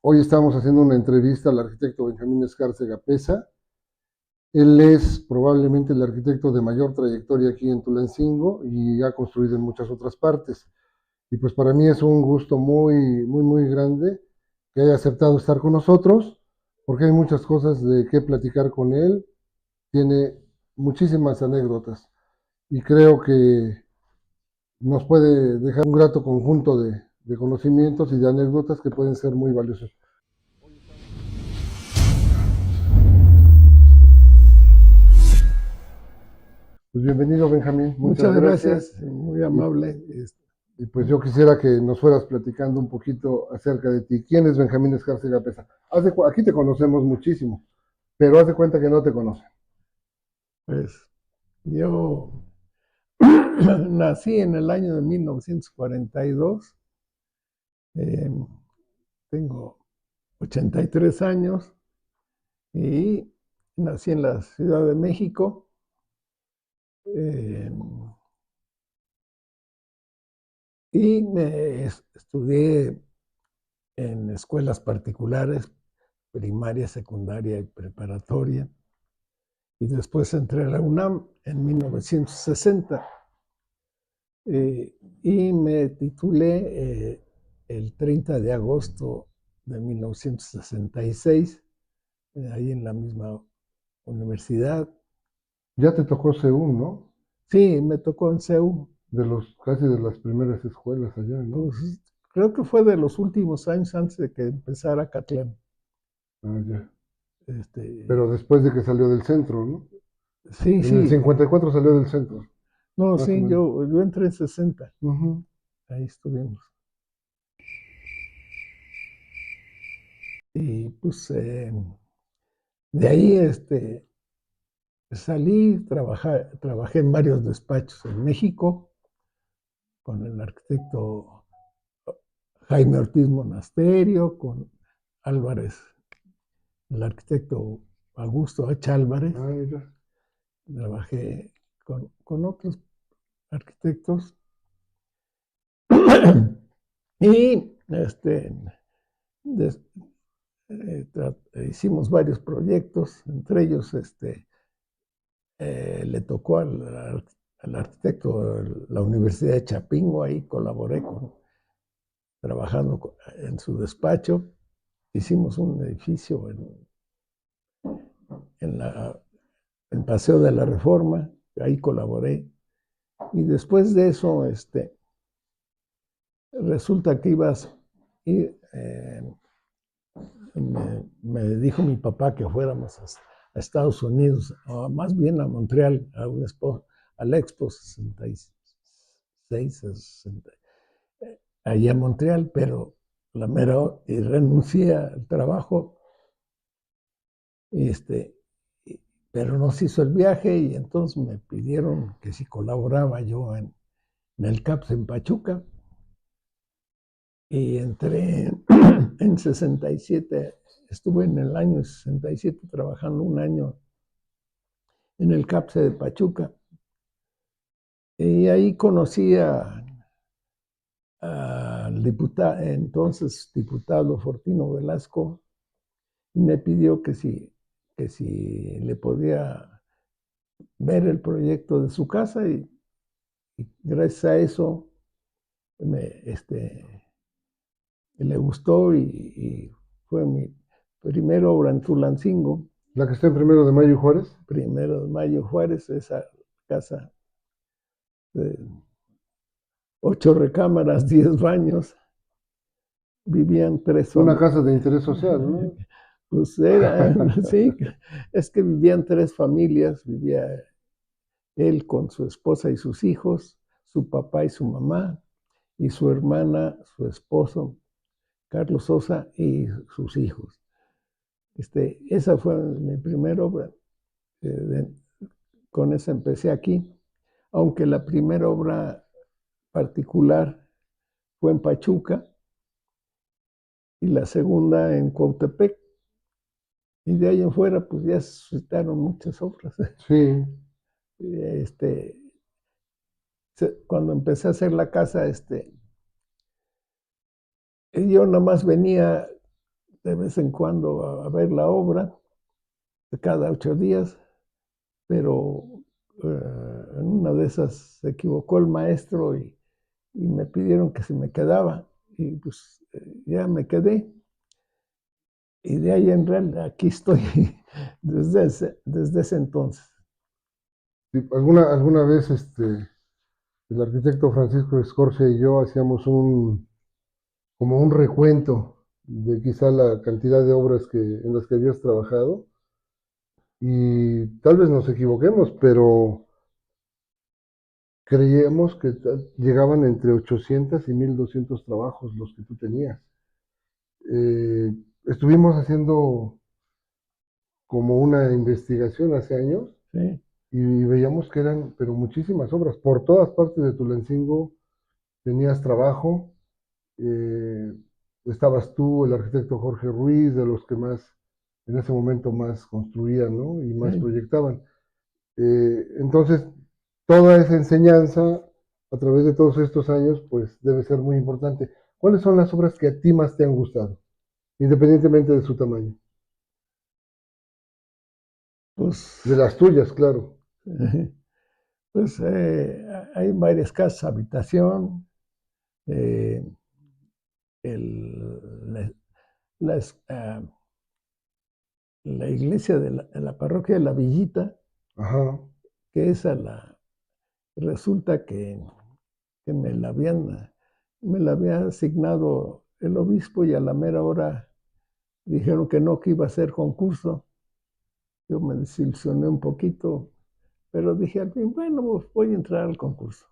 Hoy estamos haciendo una entrevista al arquitecto Benjamín Escárcega Peza. Él es probablemente el arquitecto de mayor trayectoria aquí en Tulancingo y ha construido en muchas otras partes. Y pues para mí es un gusto muy grande que haya aceptado estar con nosotros, porque hay muchas cosas de qué platicar con él. Tiene muchísimas anécdotas y creo que nos puede dejar un grato conjunto de conocimientos y de anécdotas que pueden ser muy valiosos. Pues bienvenido, Benjamín, muchas Muchas gracias. gracias, muy Y, amable. y pues yo quisiera que nos fueras platicando un poquito acerca de ti. ¿Quién es Benjamín Escárcega Peza? Aquí te conocemos muchísimo, pero haz de cuenta que no te conocen. Pues yo nací en el año de 1942, eh, tengo 83 años y nací en la Ciudad de México. eh, y estudié en escuelas particulares, primaria, secundaria y preparatoria. Y después entré a la UNAM en 1960. Y me titulé el 30 de agosto de 1966, ahí en la misma universidad. Ya te tocó CEU, ¿no? Sí, me tocó en CEU. Casi de las primeras escuelas allá, ¿no? Pues creo que fue de los últimos años antes de que empezara Catlán. Ah, ya. Este, Pero después de que salió del centro, ¿no? sí, En el sí. 54 salió del centro, No, más o sí, menos. yo entré en 60. Ujú. Ahí estuvimos. Y pues de ahí salí, trabajé en varios despachos en México con el arquitecto Jaime Ortiz Monasterio, con Álvarez, el arquitecto Augusto H. Álvarez. Ah, ya. Trabajé con otros arquitectos y des, hicimos varios proyectos, entre ellos le tocó al arquitecto de la Universidad de Chapingo, ahí colaboré trabajando en su despacho. Hicimos un edificio en el Paseo de la Reforma, ahí colaboré. Y después de eso, resulta que me dijo mi papá que fuéramos a Estados Unidos, o más bien a Montreal, al Expo 66, 60, allá en Montreal, pero y renuncié al trabajo, y pero no se hizo el viaje y entonces me pidieron que si colaboraba yo en el CAPS en Pachuca y entré en 67, estuve en el año 67 trabajando un año en el CAPS de Pachuca y ahí conocí al entonces diputado Fortino Velasco y me pidió que si le podía ver el proyecto de su casa y gracias a eso le gustó y fue mi primera obra en Tulancingo. La que está en Primero de Mayo y Juárez. Primero de Mayo Juárez, esa casa de 8 recámaras, 10 baños, vivían 3 Una familias. casa de interés social, ¿no? Pues era, sí, es que vivían 3 familias, vivía él con su esposa y sus hijos, su papá y su mamá, y su hermana, su esposo, Carlos Sosa, y sus hijos. Esa fue mi primera obra. Eh, con esa empecé aquí, aunque la primera obra particular fue en Pachuca y la segunda en Cuautepec. Y de ahí en fuera, pues ya se suscitaron muchas obras. Sí. Este, cuando empecé a hacer la casa, yo nada más venía de vez en cuando ver la obra, cada 8 días, pero en una de esas se equivocó el maestro y me pidieron que se me quedaba, y pues ya me quedé. Y de ahí en realidad aquí estoy desde ese entonces. Sí, alguna vez el arquitecto Francisco Escorcia y yo hacíamos como un recuento de quizá la cantidad de obras en las que habías trabajado y tal vez nos equivoquemos, pero creíamos que llegaban entre 800 y 1200 trabajos los que tú tenías. Estuvimos haciendo como una investigación hace años Sí, y veíamos que eran, pero muchísimas obras. Por todas partes de Tulancingo tenías trabajo. eh, Estabas tú, el arquitecto Jorge Ruiz, de los que más, en ese momento más construían, ¿no? Y más sí. proyectaban. Entonces, toda esa enseñanza a través de todos estos años, pues debe ser muy importante. ¿Cuáles son las obras que a ti más te han gustado, independientemente de su tamaño? De Pues, las tuyas, claro. pues hay varias casas, habitación, eh, el, la, las, la iglesia de la parroquia de la Villita, Ajá. que esa resulta que me la había asignado el obispo y a la mera hora dijeron que no, que iba a ser concurso. Yo me desilusioné un poquito, pero dije al fin, bueno, pues voy a entrar al concurso.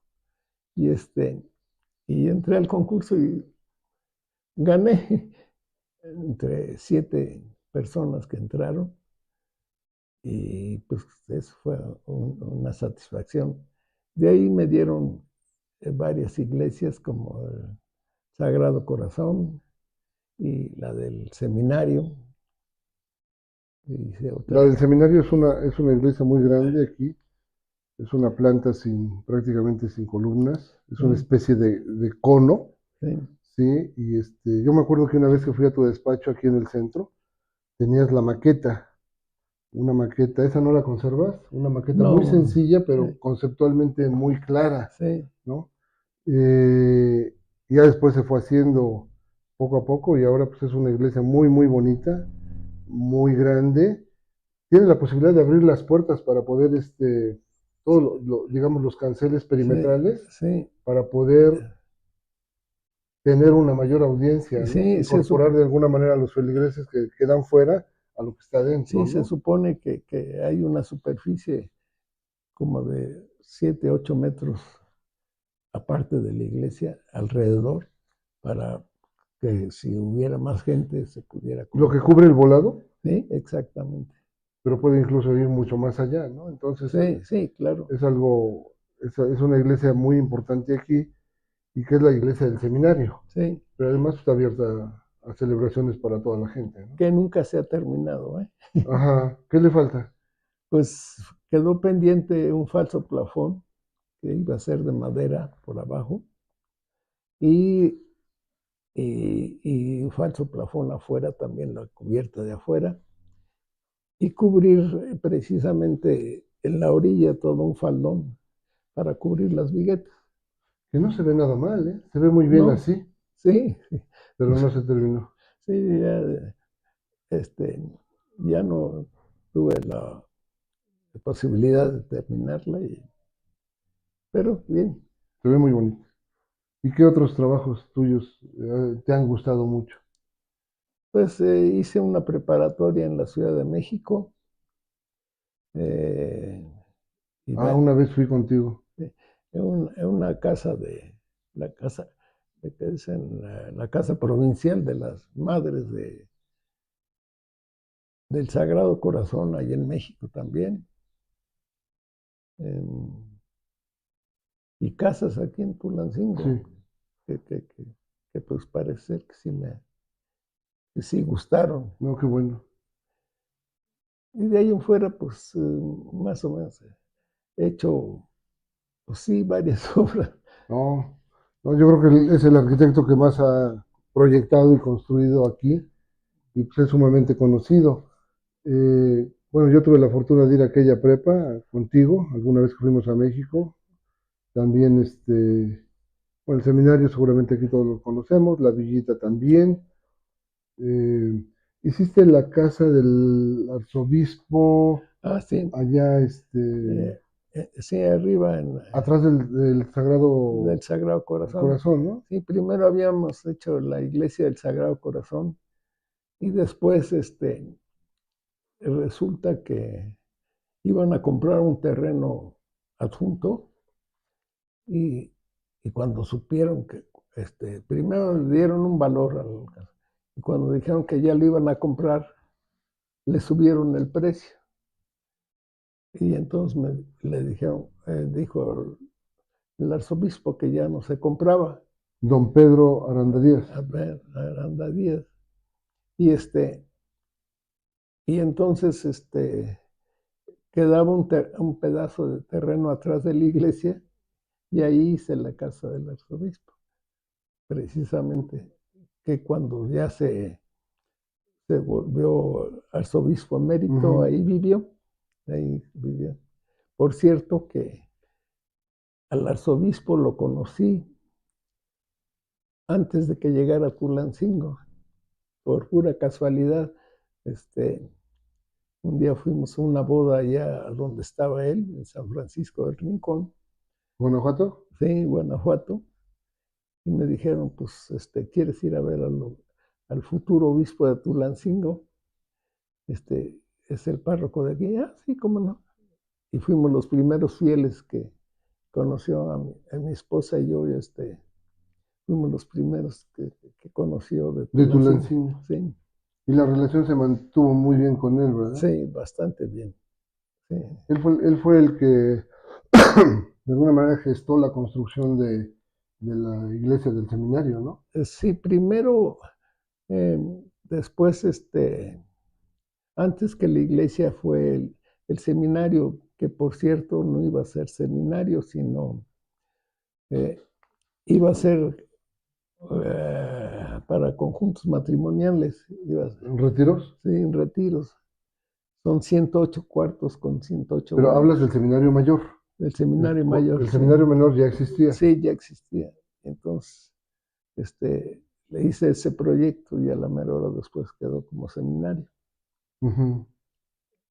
Y, y entré al concurso y gané entre 7 personas que entraron. Y pues eso fue una satisfacción. De ahí me dieron varias iglesias como el Sagrado Corazón y la del seminario. Y hice La otras. del seminario es una iglesia muy grande aquí. Es una planta prácticamente sin columnas. Es una Sí, especie de cono, sí, ¿sí? Y yo me acuerdo que una vez que fui a tu despacho aquí en el centro, tenías la maqueta, una maqueta, ¿esa no la conservas? Una maqueta muy no, sencilla, pero sí, conceptualmente muy clara, sí, ¿no? Y ya después se fue haciendo poco a poco y ahora pues es una iglesia muy, muy bonita, muy grande. Tiene la posibilidad de abrir las puertas para poder, todos, digamos, los canceles sí, perimetrales, sí, para poder tener una mayor audiencia, ¿no? sí, Incorporar de alguna manera a los feligreses que quedan fuera a lo que está dentro, sí, se ¿no? supone que hay una superficie como de 7, 8 metros aparte de la iglesia, alrededor, para que si hubiera más gente se pudiera Lo que colocar. cubre el volado, Sí, exactamente. pero puede incluso ir mucho más allá, ¿no? Entonces, Sí, sí, claro. es algo, es una iglesia muy importante aquí y que es la iglesia del seminario, Sí, pero además está abierta a celebraciones para toda la gente, ¿no? que nunca se ha terminado, ¿eh? Ajá, ¿qué le falta? Pues quedó pendiente un falso plafón que iba a ser de madera por abajo y, y un falso plafón afuera, también la cubierta de afuera, y cubrir precisamente en la orilla todo un faldón para cubrir las viguetas. Que no se ve nada mal, ¿eh? Se ve muy bien No, así, sí, pero no se terminó. sí, ya, este, ya no tuve la posibilidad de terminarla, pero bien. Se ve muy bonito. ¿Y qué otros trabajos tuyos te han gustado mucho? Pues hice una preparatoria en la Ciudad de México, eh, y Ah, una vez fui contigo. en una casa la casa, de que es en la casa provincial de las madres del Sagrado Corazón, ahí en México también. em, y casas aquí en Sí, Tulancingo, que, que, que, que pues parece ser que sí gustaron. no, qué bueno. Y de ahí en fuera, pues más o menos he hecho, pues sí, varias obras. No, no, yo creo que es el arquitecto que más ha proyectado y construido aquí y pues es sumamente conocido. Bueno, yo tuve la fortuna de ir a aquella prepa contigo, alguna vez que fuimos a México. También, bueno, el seminario seguramente aquí todos lo conocemos, la villita también. Eh, Hiciste la casa del arzobispo Sí, allá, sí, arriba atrás del Sagrado del Sagrado Corazón. Corazón, ¿no? Sí, primero habíamos hecho la iglesia del Sagrado Corazón y después resulta que iban a comprar un terreno adjunto y, y cuando supieron que, primero le dieron un valor y cuando dijeron que ya lo iban a comprar, le subieron el precio. Y entonces le dijeron, dijo el arzobispo que ya no se compraba. Don Pedro Aranda Díaz. A ver, Aranda Díaz. Y y entonces quedaba un pedazo de terreno atrás de la iglesia y ahí hice la casa del arzobispo. Precisamente que cuando ya se volvió arzobispo emérito, ahí vivió. Ahí vivió. Por cierto que al arzobispo lo conocí antes de que llegara a Tulancingo, por pura casualidad. Un día fuimos a una boda allá donde estaba él, en San Francisco del Rincón. ¿Guanajuato? Sí, Guanajuato. Y me dijeron, pues, ¿quieres ir a ver al futuro obispo de Tulancingo? Es el párroco de aquí. Ah, sí, cómo no. Y fuimos los primeros fieles que conoció a mi esposa y yo, fuimos los primeros que conoció de De Tulancingo. Tulancingo. Sí. Y la relación se mantuvo muy bien con él, ¿verdad? Sí, bastante bien. Sí. Él fue el que de alguna manera gestó la construcción de la iglesia del seminario, ¿no? Sí, primero, después, antes que la iglesia fue el seminario, que por cierto no iba a ser seminario, sino iba a ser para conjuntos matrimoniales. ¿Retiros? Sí, en retiros. Son 108 cuartos con 108 Pero baños. hablas del seminario mayor. Del seminario mayor. El seminario menor ya existía. Sí, ya existía. Entonces, le hice ese proyecto y a la mera hora después quedó como seminario. Ujú.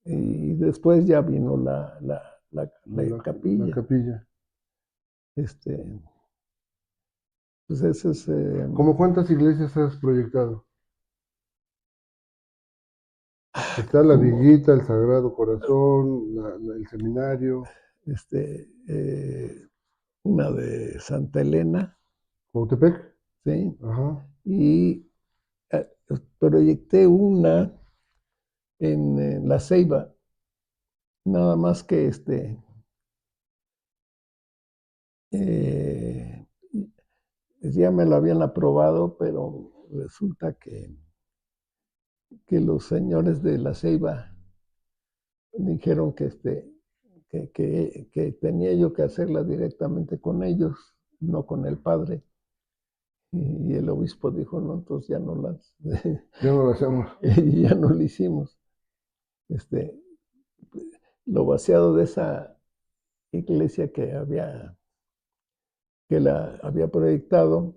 Y después ya vino la capilla. La capilla. Pues ese es... ¿Cómo cuántas iglesias has proyectado? Está la como, Villita, el Sagrado Corazón, el seminario, una de Santa Elena, Cuautepec. ¿sí? Ajá. Y eh, proyecté una en La Ceiba, nada más que eh, ya me lo habían aprobado, pero resulta que los señores de La Ceiba dijeron que tenía yo que hacerla directamente con ellos, no con el padre. Y el obispo dijo, no, entonces ya no las, Ya no lo hacemos. y ya no lo hicimos. Este, lo vaciado de esa iglesia que la había proyectado,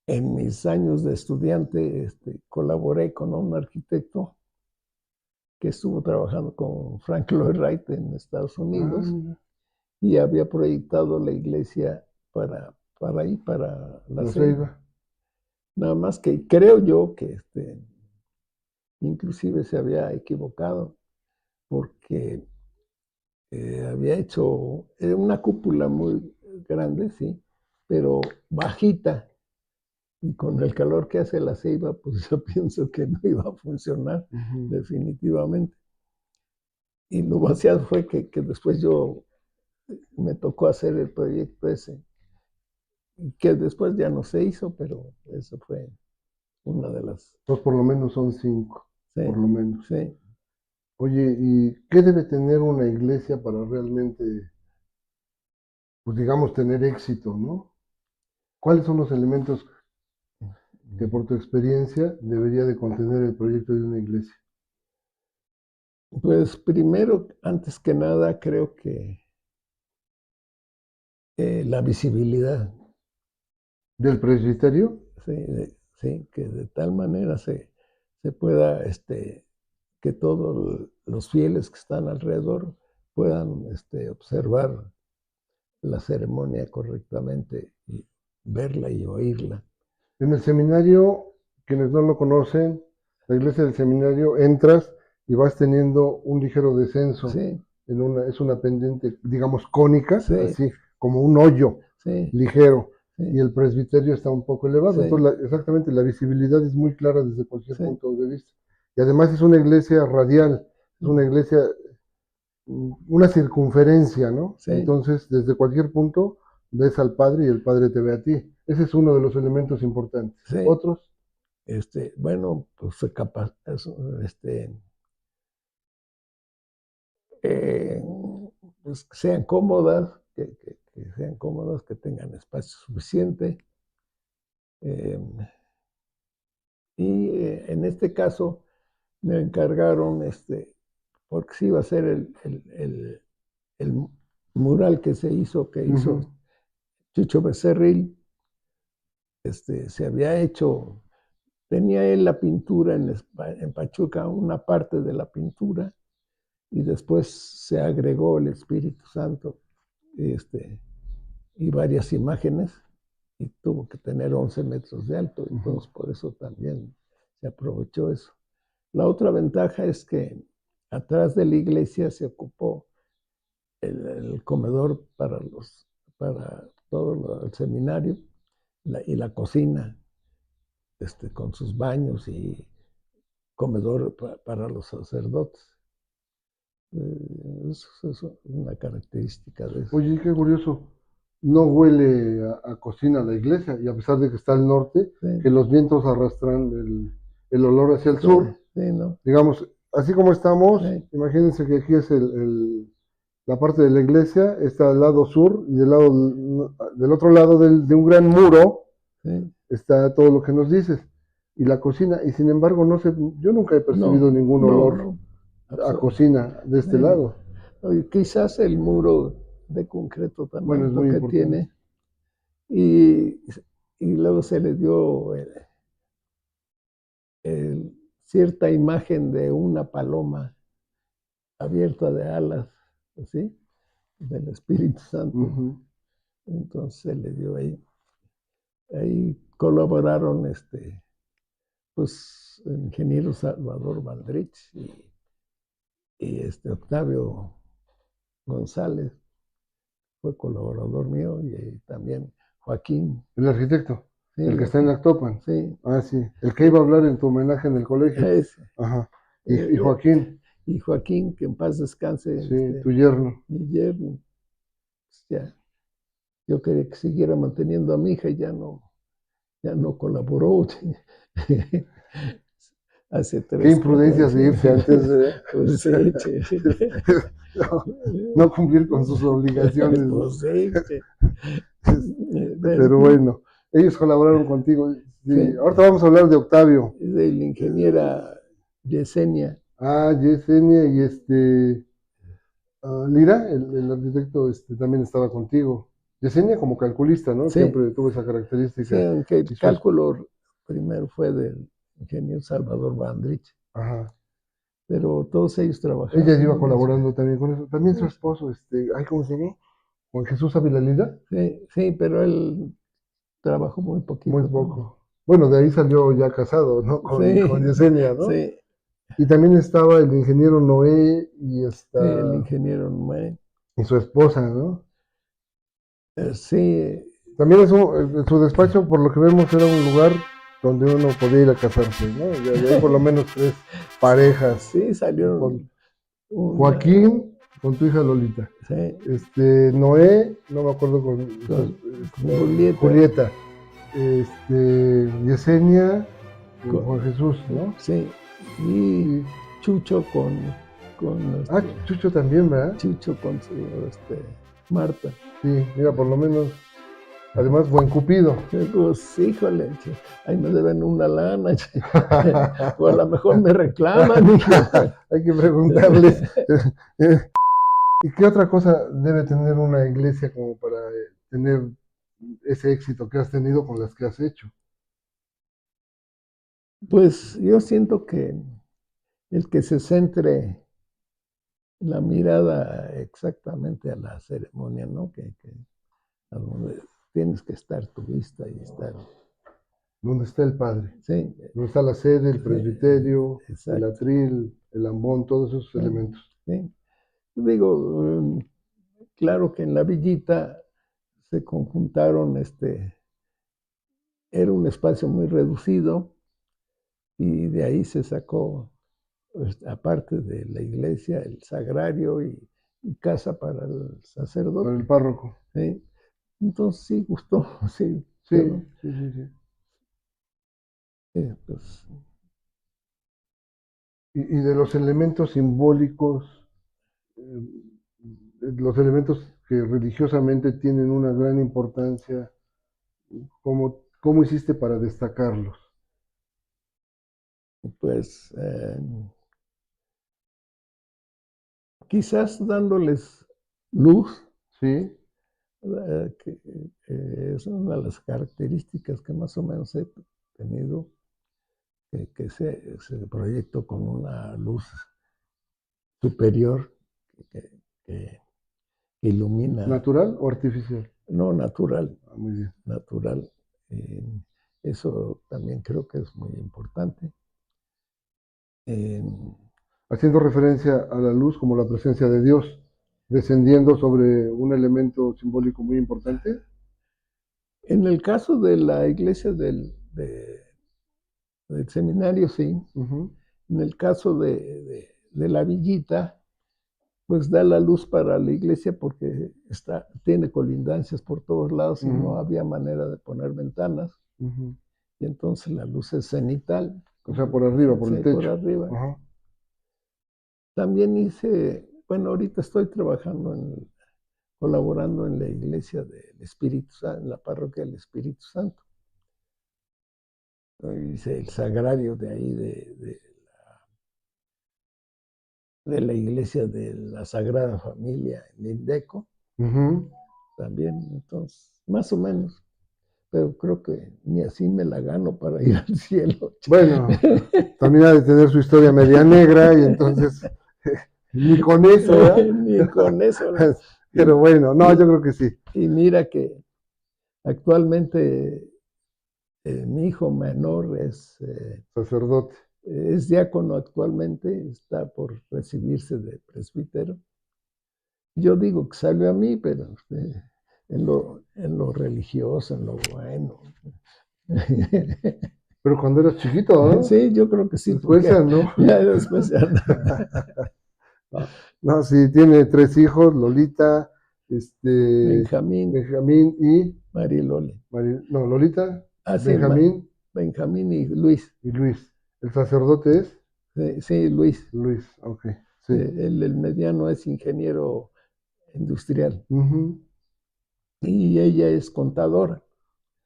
en mis años de estudiante, colaboré con un arquitecto que estuvo trabajando con Frank Lloyd Wright en Estados Unidos y había proyectado la iglesia para ahí, para La Ceiba. Nada más que creo yo que inclusive se había equivocado porque había hecho una cúpula muy grande, sí, pero bajita. Y con el calor que hace La Ceiba, pues yo pienso que no iba a funcionar definitivamente. Y lo vaciado fue que después me tocó hacer el proyecto ese, que después ya no se hizo, pero eso fue una de las... Pues por lo menos son 5, Sí, por lo menos. sí. Oye, ¿y qué debe tener una iglesia para realmente, pues digamos, tener éxito, ¿no? ¿Cuáles son los elementos que por tu experiencia debería de contener el proyecto de una iglesia? Pues primero, antes que nada, creo que la visibilidad, ¿Del presbiterio? sí, que de tal manera se pueda, que todos los fieles que están alrededor puedan observar la ceremonia correctamente y verla y oírla. En el seminario, quienes no lo conocen, la iglesia del seminario, entras y vas teniendo un ligero descenso. Sí, Es una pendiente, digamos, cónica, sí, así como un hoyo sí, ligero, sí, y el presbiterio está un poco elevado. sí, Entonces, exactamente, la visibilidad es muy clara desde cualquier sí, punto de vista. Y además es una iglesia radial, es una iglesia, una circunferencia, ¿no? sí, Entonces, desde cualquier punto ves al Padre y el Padre te ve a ti. Ese es uno de los elementos importantes. sí. Otros, Bueno, pues eh, pues que sean cómodas, que sean cómodas, que tengan espacio suficiente. eh, y en este caso me encargaron, porque sí iba a ser el mural que hizo Chucho Becerril. Se había hecho, tenía él la pintura en Pachuca, una parte de la pintura, y después se agregó el Espíritu Santo, y varias imágenes, y tuvo que tener 11 metros de alto, entonces por eso también se aprovechó eso. La otra ventaja es que atrás de la iglesia se ocupó el comedor para todo el seminario y la cocina, con sus baños y comedor para los sacerdotes. Eso es una característica de eso. oye, qué curioso, no huele a cocina la iglesia, y a pesar de que está al norte, Sí, que los vientos arrastran el olor hacia el sí, sur, sí, ¿no? digamos, así como estamos, Sí, imagínense que aquí es la parte de la iglesia, está al lado sur, y del otro lado de un gran muro sí. está todo lo que nos dices, y la cocina, y sin embargo, no sé, yo nunca he percibido No, ningún no, olor no. a cocina de este lado. Oye, quizás el muro de concreto Bueno, también, es muy porque importante. tiene, y, y luego se le dio cierta imagen de una paloma abierta de alas, ¿sí? Del Espíritu Santo. Ujú. Entonces se le dio ahí. Ahí colaboraron pues, el ingeniero Salvador Valdrich y Octavio González, fue colaborador mío, y también Joaquín. El arquitecto, Sí, el que está en Actopan. sí, Ah, sí, el que iba a hablar en tu homenaje en el colegio. ese. Ajá. Y Eh, Joaquín, y Joaquín, que en paz descanse, sí, tu yerno. mi yerno. Pues ya, yo quería que siguiera manteniendo a mi hija y ya no colaboró. Hace Qué 3, 4 imprudencias años. de irse antes de... Pues sí, che. no, no cumplir con sus obligaciones, ¿no? Pues sí, che. Pero bueno, ellos colaboraron contigo. Sí, Sí, ahorita vamos a hablar de Octavio. de la ingeniera Yesenia. Ah, Yesenia y Lira, el arquitecto, también estaba contigo. Yesenia como calculista, ¿no? Sí, Siempre tuvo esa sí, característica. aunque Y el cálculo primero fue del ingeniero Salvador Bandrich, ajá. pero todos ellos Ella trabajaron iba muy bien. colaborando también con eso. También su esposo, ay, ¿cómo se llama? Juan Jesús Ávila Lira, Sí, sí, pero él trabajó muy muy poquito con él. poco. Bueno, de ahí salió ya casado, ¿no? Con Sí, Yesenia, ¿no? sí, Y también estaba el ingeniero Noé sí, el ingeniero Noé. y su esposa, ¿no? Sí, También su despacho, por lo que vemos, era un lugar donde uno podía ir a casarse, ¿no? De ahí por lo menos 3 parejas. sí, salieron una, Joaquín con tu hija Lolita. sí, Noé, no me acuerdo con Julieta, Julieta. Yesenia, con, Juan Jesús, ¿no? sí, y Y, Chucho con Chucho también, ¿verdad? Chucho con Marta. Sí, mira, por lo menos Además, buen cupido. Pues, híjole, ahí me deben una lana, o a lo mejor me reclaman. Hay que preguntarles. ¿Y qué otra cosa debe tener una iglesia como para tener ese éxito que has tenido con las que has hecho? Pues yo siento que el que se centre la mirada exactamente a la ceremonia, ¿no? A donde tienes que estar tu vista y estar. ¿Dónde está el Padre? Sí, ¿Dónde está la sede, el sí, presbiterio, el exacto. atril, el ambón, todos esos elementos? Sí. Digo, claro que en la villita se conjuntaron, era un espacio muy reducido y de ahí se sacó, pues, aparte de la iglesia, el sagrario y casa para el Para sacerdote. el párroco. ¿Sí? Entonces sí gustó, sí. Sí, Pero, sí. pues, Y de los elementos simbólicos, los elementos que religiosamente tienen una gran importancia, ¿cómo hiciste para destacarlos? pues quizás dándoles luz, ¿Sí? que es una de las características que más o menos he tenido, que se proyectó con una luz superior que, que ilumina, ¿Natural o artificial? no natural, Ah, muy bien. natural. Eh, Eso también creo que es muy importante. Eh, Haciendo referencia a la luz como la presencia de Dios, descendiendo sobre un elemento simbólico muy importante. en el caso de la iglesia del seminario, sí. Ujú, En el caso de la villita, pues da la luz para la iglesia porque tiene colindancias por todos lados y no ujú, había manera de poner ventanas. ujú. Y entonces la luz es cenital, O sea, por arriba, por sí, el por techo. arriba. Ajá. También bueno, ahorita estoy colaborando en la iglesia del Espíritu Santo, en la parroquia del Espíritu Santo. Hice el sagrario de ahí, de la iglesia de la Sagrada Familia en Lindeco, Ujú. también, entonces, más o menos. Pero creo que ni así me la gano para ir al cielo. Bueno, también ha de tener su historia media negra y entonces ni con eso, ¿verdad? Ni con eso, ¿no? Pero bueno, no, yo creo que sí. Y mira que actualmente mi hijo menor Sacerdote. es diácono actualmente, está por recibirse de presbítero. Yo digo que salió a mí, pero en lo religioso, en lo bueno. Pero cuando eras chiquito, ¿no? Sí, yo creo que sí, Después porque ya no. ya después ya no. No, sí, tiene 3 hijos, Lolita, Benjamín, Benjamín y Mariloli. no, Lolita, Ah, sí, Benjamín Benjamín y Luis. y Luis. El sacerdote es Sí, sí, Luis. Luis, ok, sí. El mediano es ingeniero industrial Ujú. y ella es contadora.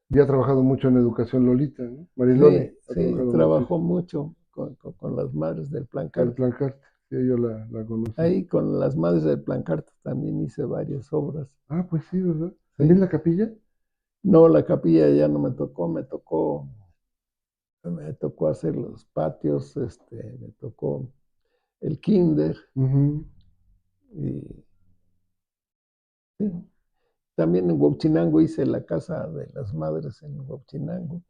Y ha trabajado mucho en educación Lolita, ¿no? Mariloli Sí, ha sí, trabajado trabajó muchísimo. mucho con las madres del Plan El Carta. Plan Carte, sí, yo la conocí. Ahí con las madres del Plan Carta también hice varias obras. Ah, pues sí, ¿verdad? ¿También Sí. la capilla? No, la capilla ya no me tocó hacer los patios, me tocó el kinder Ujú. y sí. También en Huachinango hice la casa de las madres en Huachinango.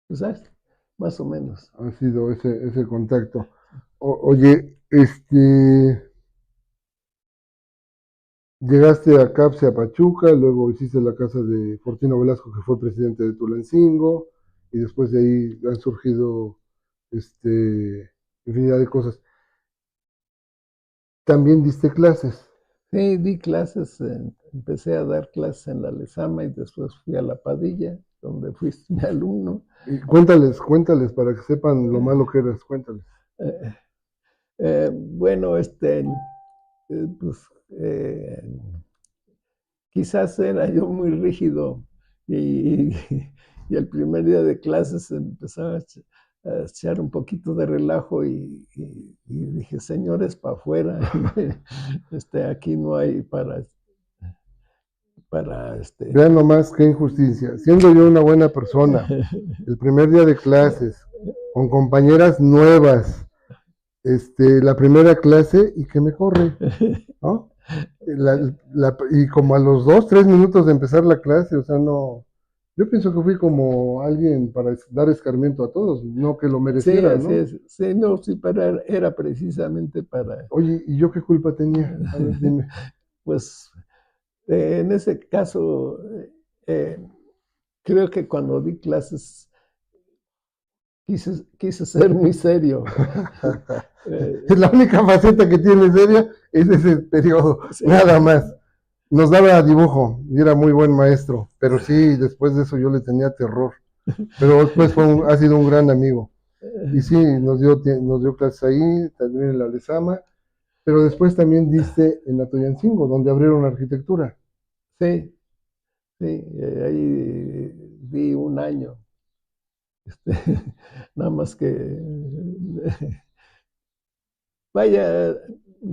Pues, ¿sabes? Más o menos. Ha sido ese contacto. Oye, llegaste a CAPSE a Pachuca, luego hiciste la casa de Fortino Velasco, que fue presidente de Tulancingo, y después de ahí han surgido infinidad de cosas. También diste clases. Sí, di clases, empecé a dar clases en la Lezama y después fui a La Padilla, donde fuiste mi alumno. Y cuéntales para que sepan lo malo que eras, cuéntales. Eh, bueno, pues, quizás era yo muy rígido y, y el primer día de clases empezaba a echar un poquito de relajo y dije, señores, para afuera, aquí no hay para Vean nomás qué injusticia. Siendo yo una buena persona, el primer día de clases, con compañeras nuevas, la primera clase y que me corre, ¿no? Y como a los 2, 3 minutos de empezar la clase, o sea, no, yo pienso que fui como alguien para dar escarmiento a todos, no que lo Sí, mereciera, así ¿no? es. Sí, no, sí, era precisamente para, Oye, ¿y yo qué culpa tenía? A ver, dime. pues, en ese caso, eh, creo que cuando di clases quise ser muy serio. La única faceta que tiene seria es ese periodo, Sí, nada más. Nos daba dibujo y era muy buen maestro, pero sí, después de eso yo le tenía terror. Pero después ha sido un gran amigo. Y sí, nos dio clases ahí, también en la Lezama, pero después también diste en Atoyancingo, donde abrieron arquitectura. sí, sí, ahí di un año. Este, nada más que, vaya,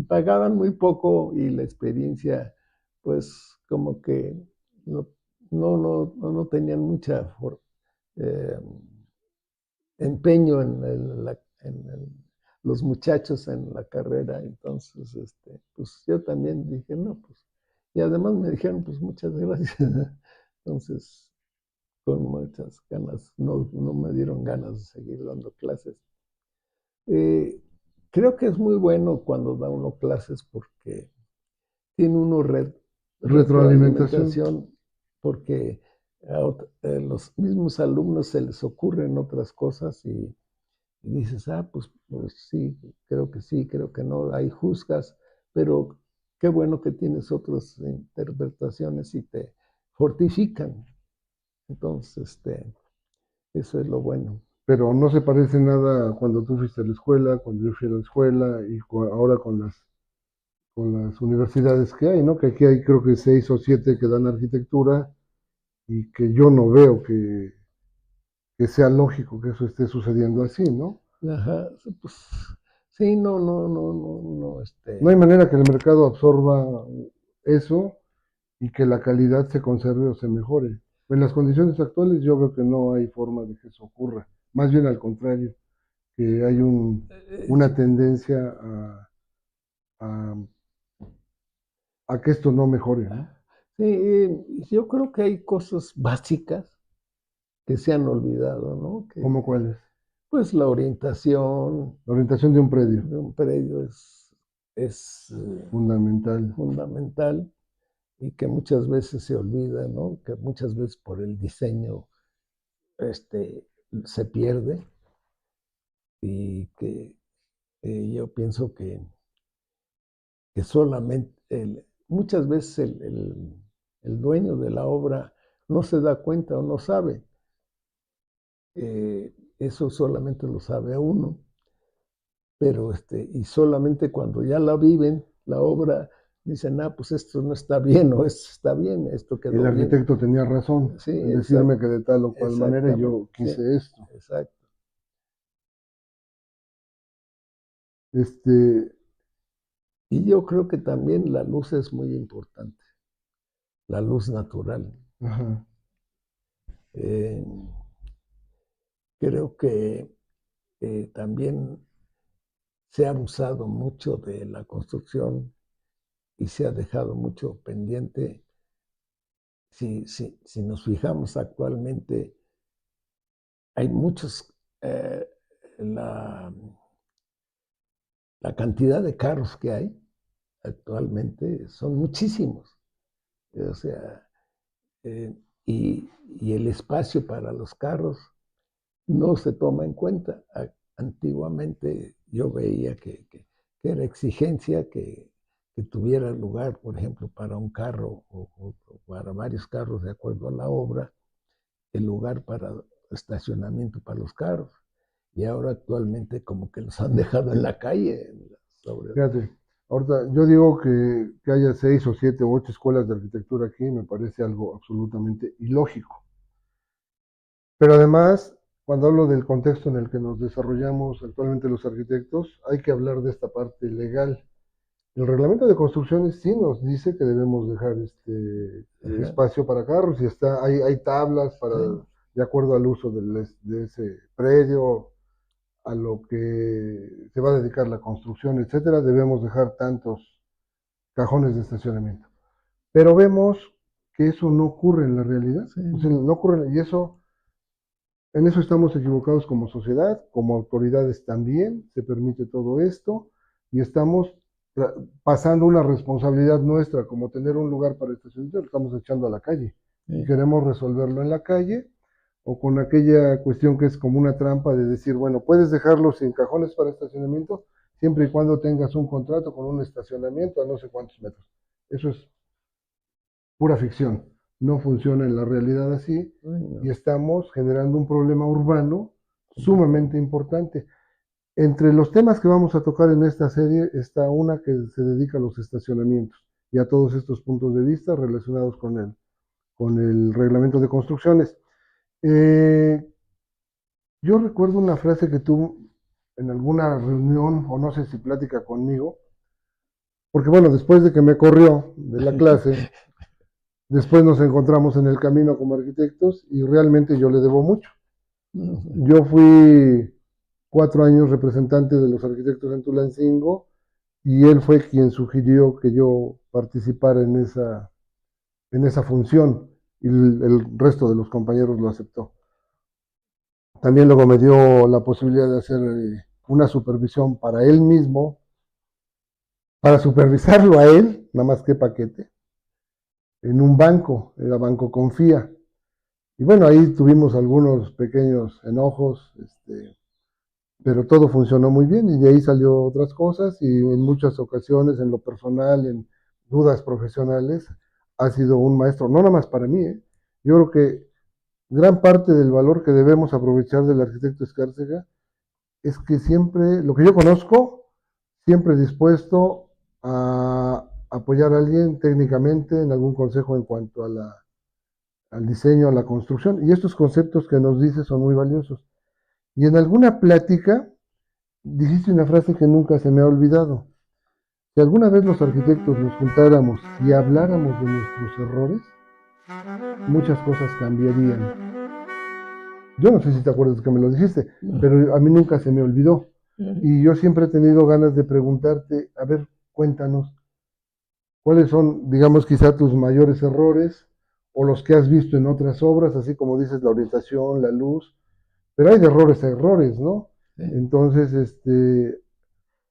pagaban muy poco y la experiencia, pues, como que no, no tenían mucha eh, empeño los muchachos en la carrera. Entonces, pues yo también dije, no, pues, y además me dijeron, pues muchas gracias. Entonces, con muchas ganas, no me dieron ganas de seguir dando clases. Eh, Creo que es muy bueno cuando da uno clases porque tiene uno Retroalimentación. retroalimentación, porque a los mismos alumnos se les ocurren otras cosas y dices, pues sí, creo que no, hay juzgas, pero qué bueno que tienes otras interpretaciones y te fortifican. Entonces, eso es lo bueno. Pero no se parece nada cuando tú fuiste a la escuela, cuando yo fui a la escuela y ahora con las universidades que hay, ¿no? Que aquí hay creo que 6 o 7 que dan arquitectura y que yo no veo que sea lógico que eso esté sucediendo así, ¿no? Ajá, pues sí, no, No hay manera que el mercado absorba eso y que la calidad se conserve o se mejore. En las condiciones actuales yo veo que no hay forma de que eso ocurra. Más bien al contrario, que hay una tendencia a, a que esto no mejore, ¿no? sí, yo creo que hay cosas básicas que se han olvidado, ¿no? ¿Cómo cuál es? Pues la orientación La orientación de un predio, de un predio es fundamental. fundamental y que muchas veces se olvida, ¿no? Que muchas veces por el diseño se pierde y que yo pienso que solamente muchas veces el dueño de la obra no se da cuenta o no sabe. Eso solamente lo sabe a uno, pero y solamente cuando ya la viven, la obra, dicen, pues esto no está bien o esto está bien, esto El quedó bien. arquitecto tenía razón Sí, en decirme que de tal o cual manera exactamente, yo sí, quise esto. exacto. Este, Y yo creo que también la luz es muy importante, la luz natural. ajá. Eh, Creo que también se ha abusado mucho de la construcción y se ha dejado mucho pendiente. Si nos fijamos actualmente, hay muchos, eh, la, la cantidad de carros que hay actualmente son muchísimos. O sea, eh, y el espacio para los carros no se toma en cuenta. Antiguamente yo veía que era exigencia que tuviera lugar, por ejemplo, para un carro o para varios carros de acuerdo a la obra, el lugar para estacionamiento para los carros. Y ahora actualmente como que los han dejado en la calle. Sobre... Fíjate, Ahorita, yo digo que haya 6 o 7 o 8 escuelas de arquitectura aquí, me parece algo absolutamente ilógico. Pero además, cuando hablo del contexto en el que nos desarrollamos actualmente los arquitectos, hay que hablar de esta parte legal. El reglamento de construcciones sí nos dice que debemos dejar Ajá, espacio para carros y hay tablas para, sí, de acuerdo al uso de ese predio, a lo que se va a dedicar la construcción, etcétera, debemos dejar tantos cajones de estacionamiento. Pero vemos que eso no ocurre en la realidad. sí, O sea, no ocurre, y eso, en eso estamos equivocados como sociedad, como autoridades también, se permite todo esto, y estamos pasando una responsabilidad nuestra, como tener un lugar para estacionamiento, lo estamos echando a la calle. Y sí, queremos resolverlo en la calle, o con aquella cuestión que es como una trampa de decir, bueno, puedes dejarlo sin cajones para estacionamiento, siempre y cuando tengas un contrato con un estacionamiento a no sé cuántos metros. Eso es pura ficción. No funciona en la realidad así y bueno, estamos generando un problema urbano complicado. sumamente importante. Entre los temas que vamos a tocar en esta serie está una que se dedica a los estacionamientos y a todos estos puntos de vista relacionados con el reglamento de construcciones. Eh, yo recuerdo una frase que tuvo en alguna reunión, o no sé si plática conmigo, porque bueno, después de que me corrió de la clase, después nos encontramos en el camino como arquitectos y realmente yo le debo mucho. Yo fui 4 años representante de los arquitectos en Tulancingo y él fue quien sugirió que yo participara en esa función y el resto de los compañeros lo aceptó. También luego me dio la posibilidad de hacer una supervisión para él mismo, para supervisarlo a él, nada más que paquete, en un banco, era Banco Confía. Y bueno, ahí tuvimos algunos pequeños enojos, pero todo funcionó muy bien y de ahí salió otras cosas y en muchas ocasiones, en lo personal, en dudas profesionales, ha sido un maestro, no nada más para mí, ¿eh? Yo creo que gran parte del valor que debemos aprovechar del arquitecto Escárcega es que siempre, lo que yo conozco, siempre dispuesto a apoyar a alguien técnicamente en algún consejo en cuanto a al diseño, a la construcción. Y estos conceptos que nos dice son muy valiosos. Y en alguna plática dijiste una frase que nunca se me ha olvidado. Si alguna vez los arquitectos nos juntáramos y habláramos de nuestros errores, muchas cosas cambiarían. Yo no sé si te acuerdas que me lo dijiste, No, pero a mí nunca se me olvidó. eh, Y yo siempre he tenido ganas de preguntarte, a ver, cuéntanos, ¿cuáles son, digamos, quizá tus mayores errores o los que has visto en otras obras, así como dices, la orientación, la luz? Pero hay de errores a errores, ¿no? sí, Entonces,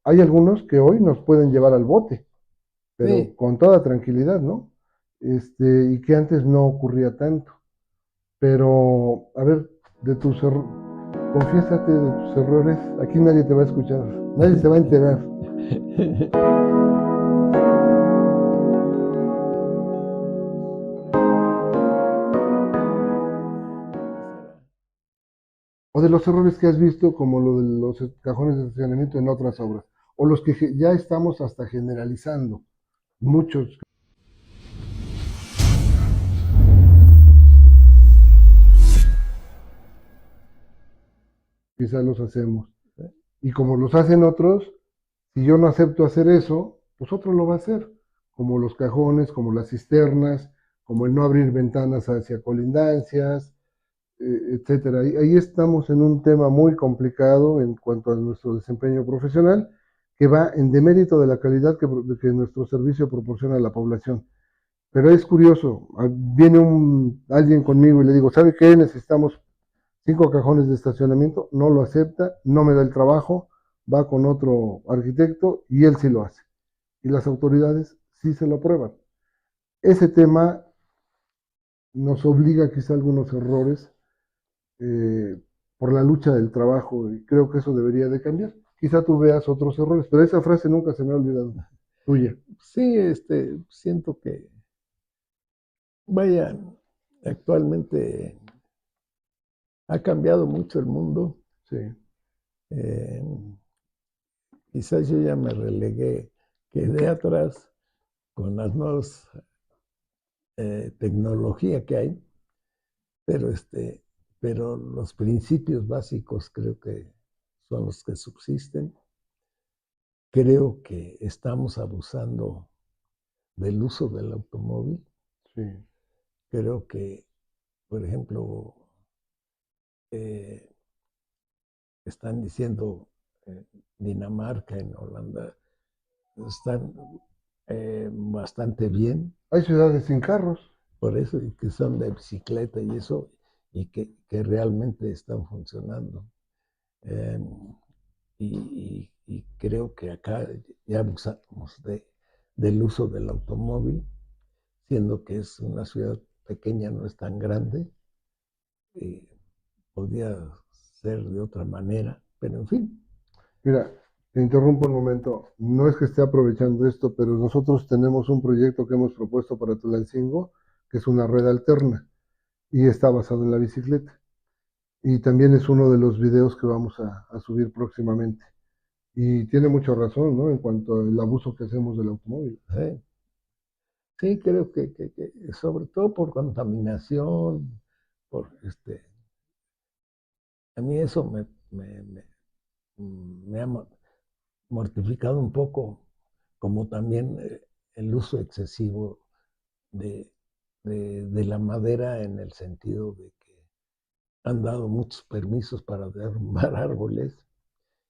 hay algunos que hoy nos pueden llevar al bote, pero sí. con toda tranquilidad, ¿no? Y que antes no ocurría tanto. Pero, a ver, de tus errores, confiésate de tus errores, aquí nadie te va a escuchar, nadie se va a enterar. O de los errores que has visto, como lo de los cajones de estacionamiento en otras obras, o los que ya estamos hasta generalizando, muchos quizás los hacemos. Y como los hacen otros, si yo no acepto hacer eso, pues otro lo va a hacer, como los cajones, como las cisternas, como el no abrir ventanas hacia colindancias, etcétera. Ahí estamos en un tema muy complicado en cuanto a nuestro desempeño profesional, que va en demérito de la calidad que nuestro servicio proporciona a la población. Pero es curioso, viene alguien conmigo y le digo, ¿sabe qué? Necesitamos 5 cajones de estacionamiento, no lo acepta, no me da el trabajo, va con otro arquitecto y él sí lo hace. Y las autoridades sí se lo aprueban. Ese tema nos obliga quizá a algunos errores por la lucha del trabajo y creo que eso debería de cambiar. Quizá tú veas otros errores, pero esa frase nunca se me ha olvidado, tuya. Sí, siento que, vaya, actualmente ha cambiado mucho el mundo. Sí, eh, Quizás yo ya me relegué quedé atrás con las nuevas tecnología que hay, pero, pero los principios básicos creo que son los que subsisten. Creo que estamos abusando del uso del automóvil. Sí. Creo que, por ejemplo, eh, están diciendo Dinamarca, en Holanda, están bastante bien. Hay ciudades sin carros. Por eso, y que son de bicicleta y eso, y que realmente están funcionando. Eh, y creo que acá ya abusamos del uso del automóvil, siendo que es una ciudad pequeña, no es tan grande, podría ser de otra manera, pero en fin. Mira, te interrumpo un momento. No es que esté aprovechando esto, pero nosotros tenemos un proyecto que hemos propuesto para Tulancingo, que es una red alterna y está basado en la bicicleta. Y también es uno de los videos que vamos a subir próximamente. Y tiene mucha razón, ¿no? En cuanto al abuso que hacemos del automóvil. Sí, sí creo que sobre todo por contaminación, por a mí eso me ha mortificado un poco, como también el uso excesivo de, de la madera, en el sentido de que han dado muchos permisos para derrumbar árboles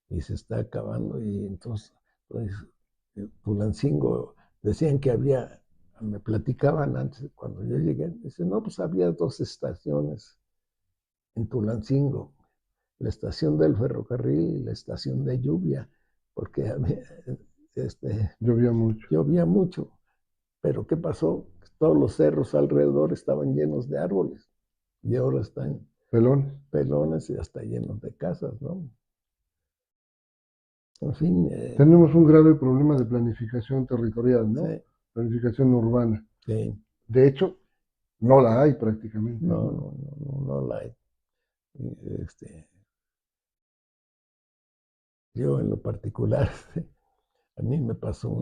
y se está acabando. Y entonces, pues, Tulancingo, decían que había, me platicaban antes, cuando yo llegué, dicen, no, pues había dos estaciones en Tulancingo, la estación del ferrocarril y la estación de lluvia, porque había, Llovía mucho. llovía mucho. Pero ¿qué pasó? Todos los cerros alrededor estaban llenos de árboles y ahora están Pelones. pelones y hasta llenos de casas, ¿no? En fin. Tenemos un grave problema de planificación territorial, ¿no? Sí, Planificación urbana. sí. De hecho, no la hay prácticamente, No, ¿no? no, no, no la hay. Este, yo en lo particular, a mí me pasó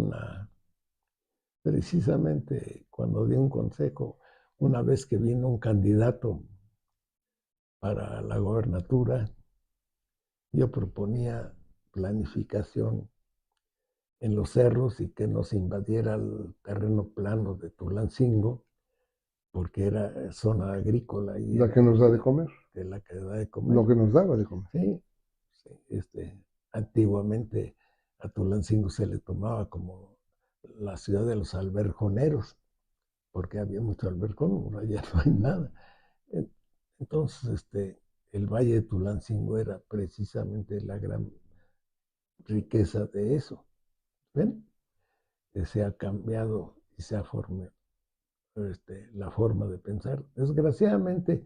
precisamente cuando di un consejo, una vez que vino un candidato para la gobernatura, yo proponía planificación en los cerros y que nos invadiera el terreno plano de Tulancingo, porque era zona agrícola y La que nos da de comer. de la que da de comer. Lo que nos daba de comer. Sí, sí, antiguamente a Tulancingo se le tomaba como la ciudad de los alberjoneros, porque había mucho albercón, ahora ya no hay nada. Entonces, el Valle de Tulancingo era precisamente la gran riqueza de eso. ¿Ven? Que se ha cambiado y se ha formado la forma de pensar. Desgraciadamente,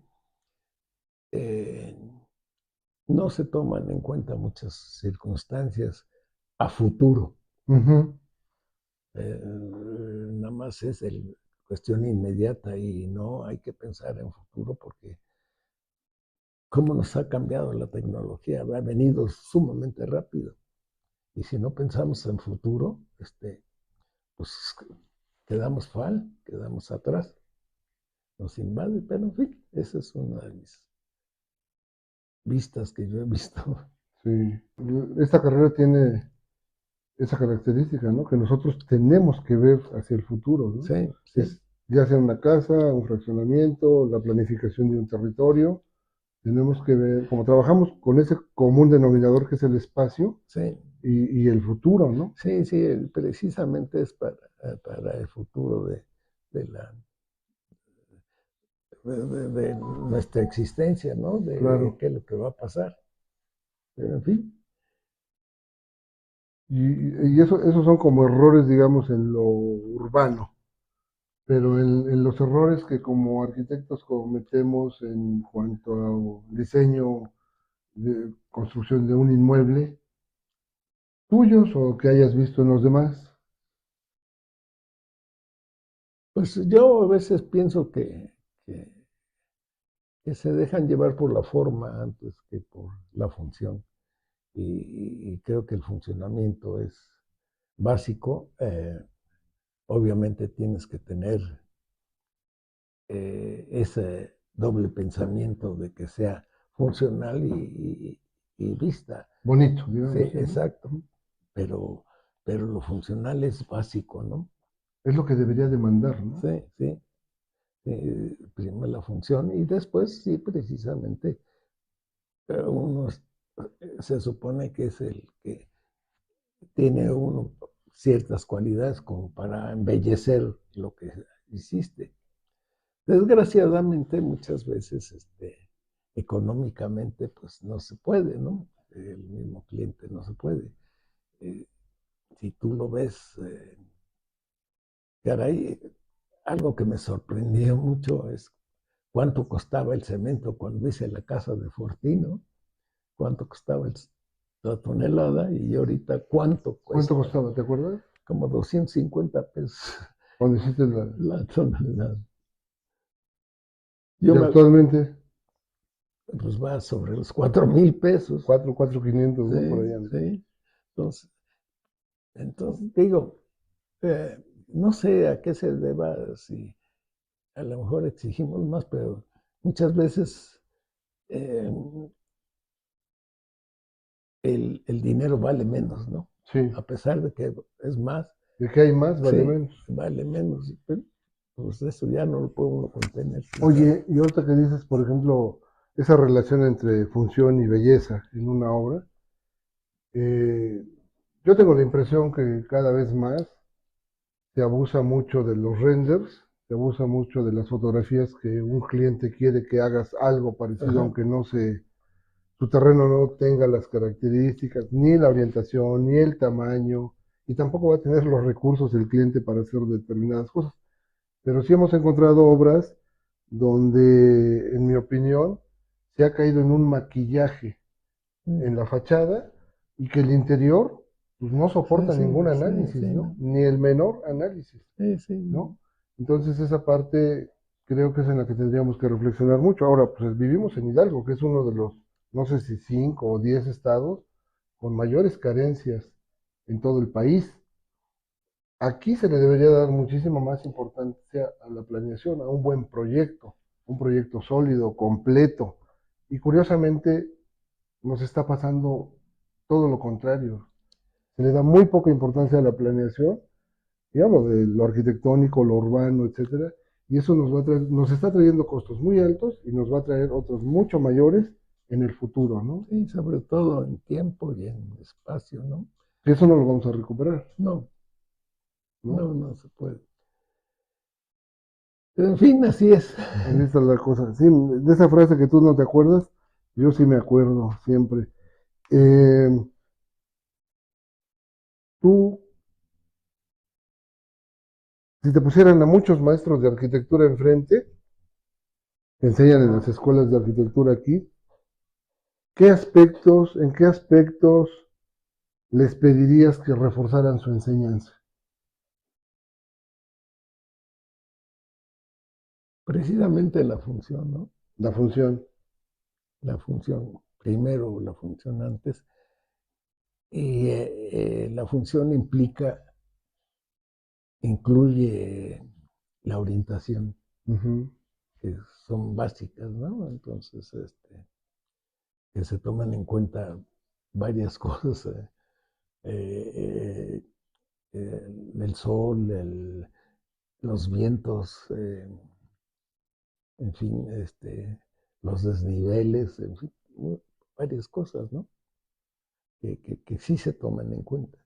eh, no se toman en cuenta muchas circunstancias a futuro. Nada más es cuestión inmediata y no hay que pensar en futuro porque cómo nos ha cambiado la tecnología, ha venido sumamente rápido. Y si no pensamos en futuro, pues quedamos atrás, nos invade, pero en fin, esa es una de mis vistas que yo he visto. Sí. Esta carrera tiene esa característica, ¿no? Que nosotros tenemos que ver hacia el futuro, ¿no? Sí, sí. Es ya sea una casa, un fraccionamiento, la planificación de un territorio. Tenemos que ver, como trabajamos con ese común denominador que es el espacio Sí, y el futuro, ¿no? sí, sí, precisamente es para el futuro de la, de nuestra existencia, ¿no? De Claro. qué es lo que va a pasar. Pero en fin. Y eso, esos son como errores, digamos, en lo urbano. Pero en los errores que como arquitectos cometemos en cuanto a diseño de construcción de un inmueble, tuyos o que hayas visto en los demás. Pues yo a veces pienso que se dejan llevar por la forma antes que por la función. Y creo que el funcionamiento es básico, obviamente tienes que tener ese doble pensamiento de que sea funcional y vista. Bonito, Sí, digamos. ¿Sí? exacto. Pero, pero lo funcional es básico, ¿no? Es lo que debería demandar, ¿no? Sí, sí. Primero la función y después, sí, precisamente, uno se supone que es el que tiene uno ciertas cualidades como para embellecer lo que hiciste. Desgraciadamente, muchas veces, económicamente, pues no se puede, ¿no? El mismo cliente no se puede. Eh, si tú lo ves, caray, algo que me sorprendió mucho es cuánto costaba el cemento cuando hice la casa de Fortino, cuánto costaba la tonelada y ahorita cuánto ¿Cuánto cuesta, costaba, te acuerdas? como 250 pesos Cuando hiciste la... la tonelada. Y Yo me, actualmente, pues va sobre los 4,000 pesos. 4,500, ¿no? Por Sí, allá. sí. Entonces, entonces digo, no sé a qué se deba, si a lo mejor exigimos más, pero muchas veces eh, el dinero vale menos, ¿no? Sí. A pesar de que es más, ¿De qué hay más? Vale sí, menos. vale menos. Pero, pues eso ya no lo puede uno contener. Oye, y ahorita que dices, por ejemplo, esa relación entre función y belleza en una obra, eh, yo tengo la impresión que cada vez más se abusa mucho de los renders, se abusa mucho de las fotografías que un cliente quiere que hagas algo parecido, Ajá. aunque su terreno no tenga las características, ni la orientación, ni el tamaño, y tampoco va a tener los recursos el cliente para hacer determinadas cosas. Pero sí hemos encontrado obras donde, en mi opinión, se ha caído en un maquillaje en la fachada y que el interior pues, no Sí, soporta sí, ningún sí, análisis, sí, ¿no? no. Ni el menor análisis, Sí, sí, ¿no? no. Entonces esa parte creo que es en la que tendríamos que reflexionar mucho. Ahora, pues vivimos en Hidalgo, que es uno de los, no sé si 5 o 10 estados con mayores carencias en todo el país. Aquí se le debería dar muchísima más importancia a la planeación, a un proyecto sólido, completo. Y curiosamente nos está pasando todo lo contrario. Se le da muy poca importancia a la planeación, y hablo de lo arquitectónico, lo urbano, etcétera, y eso nos está trayendo costos muy altos y nos va a traer otros mucho mayores en el futuro, ¿no? Sí, sobre todo en tiempo y en espacio, ¿no? Y eso no lo vamos a recuperar, No, ¿no? no, no se puede. Pero en fin, así es. Así está la cosa. Sí, de esa frase que tú no te acuerdas, yo sí me acuerdo siempre. Eh, tú, si te pusieran a muchos maestros de arquitectura enfrente, que enseñan en las escuelas de arquitectura aquí, en qué aspectos les pedirías que reforzaran su enseñanza? Precisamente la función, ¿no? La función. La función, primero la función antes. Y la función incluye la orientación, Ujú. que son básicas, ¿no? Entonces, que se toman en cuenta varias cosas, eh, el sol, los vientos, en fin, los desniveles, en fin, varias cosas, ¿no? Que sí se toman en cuenta,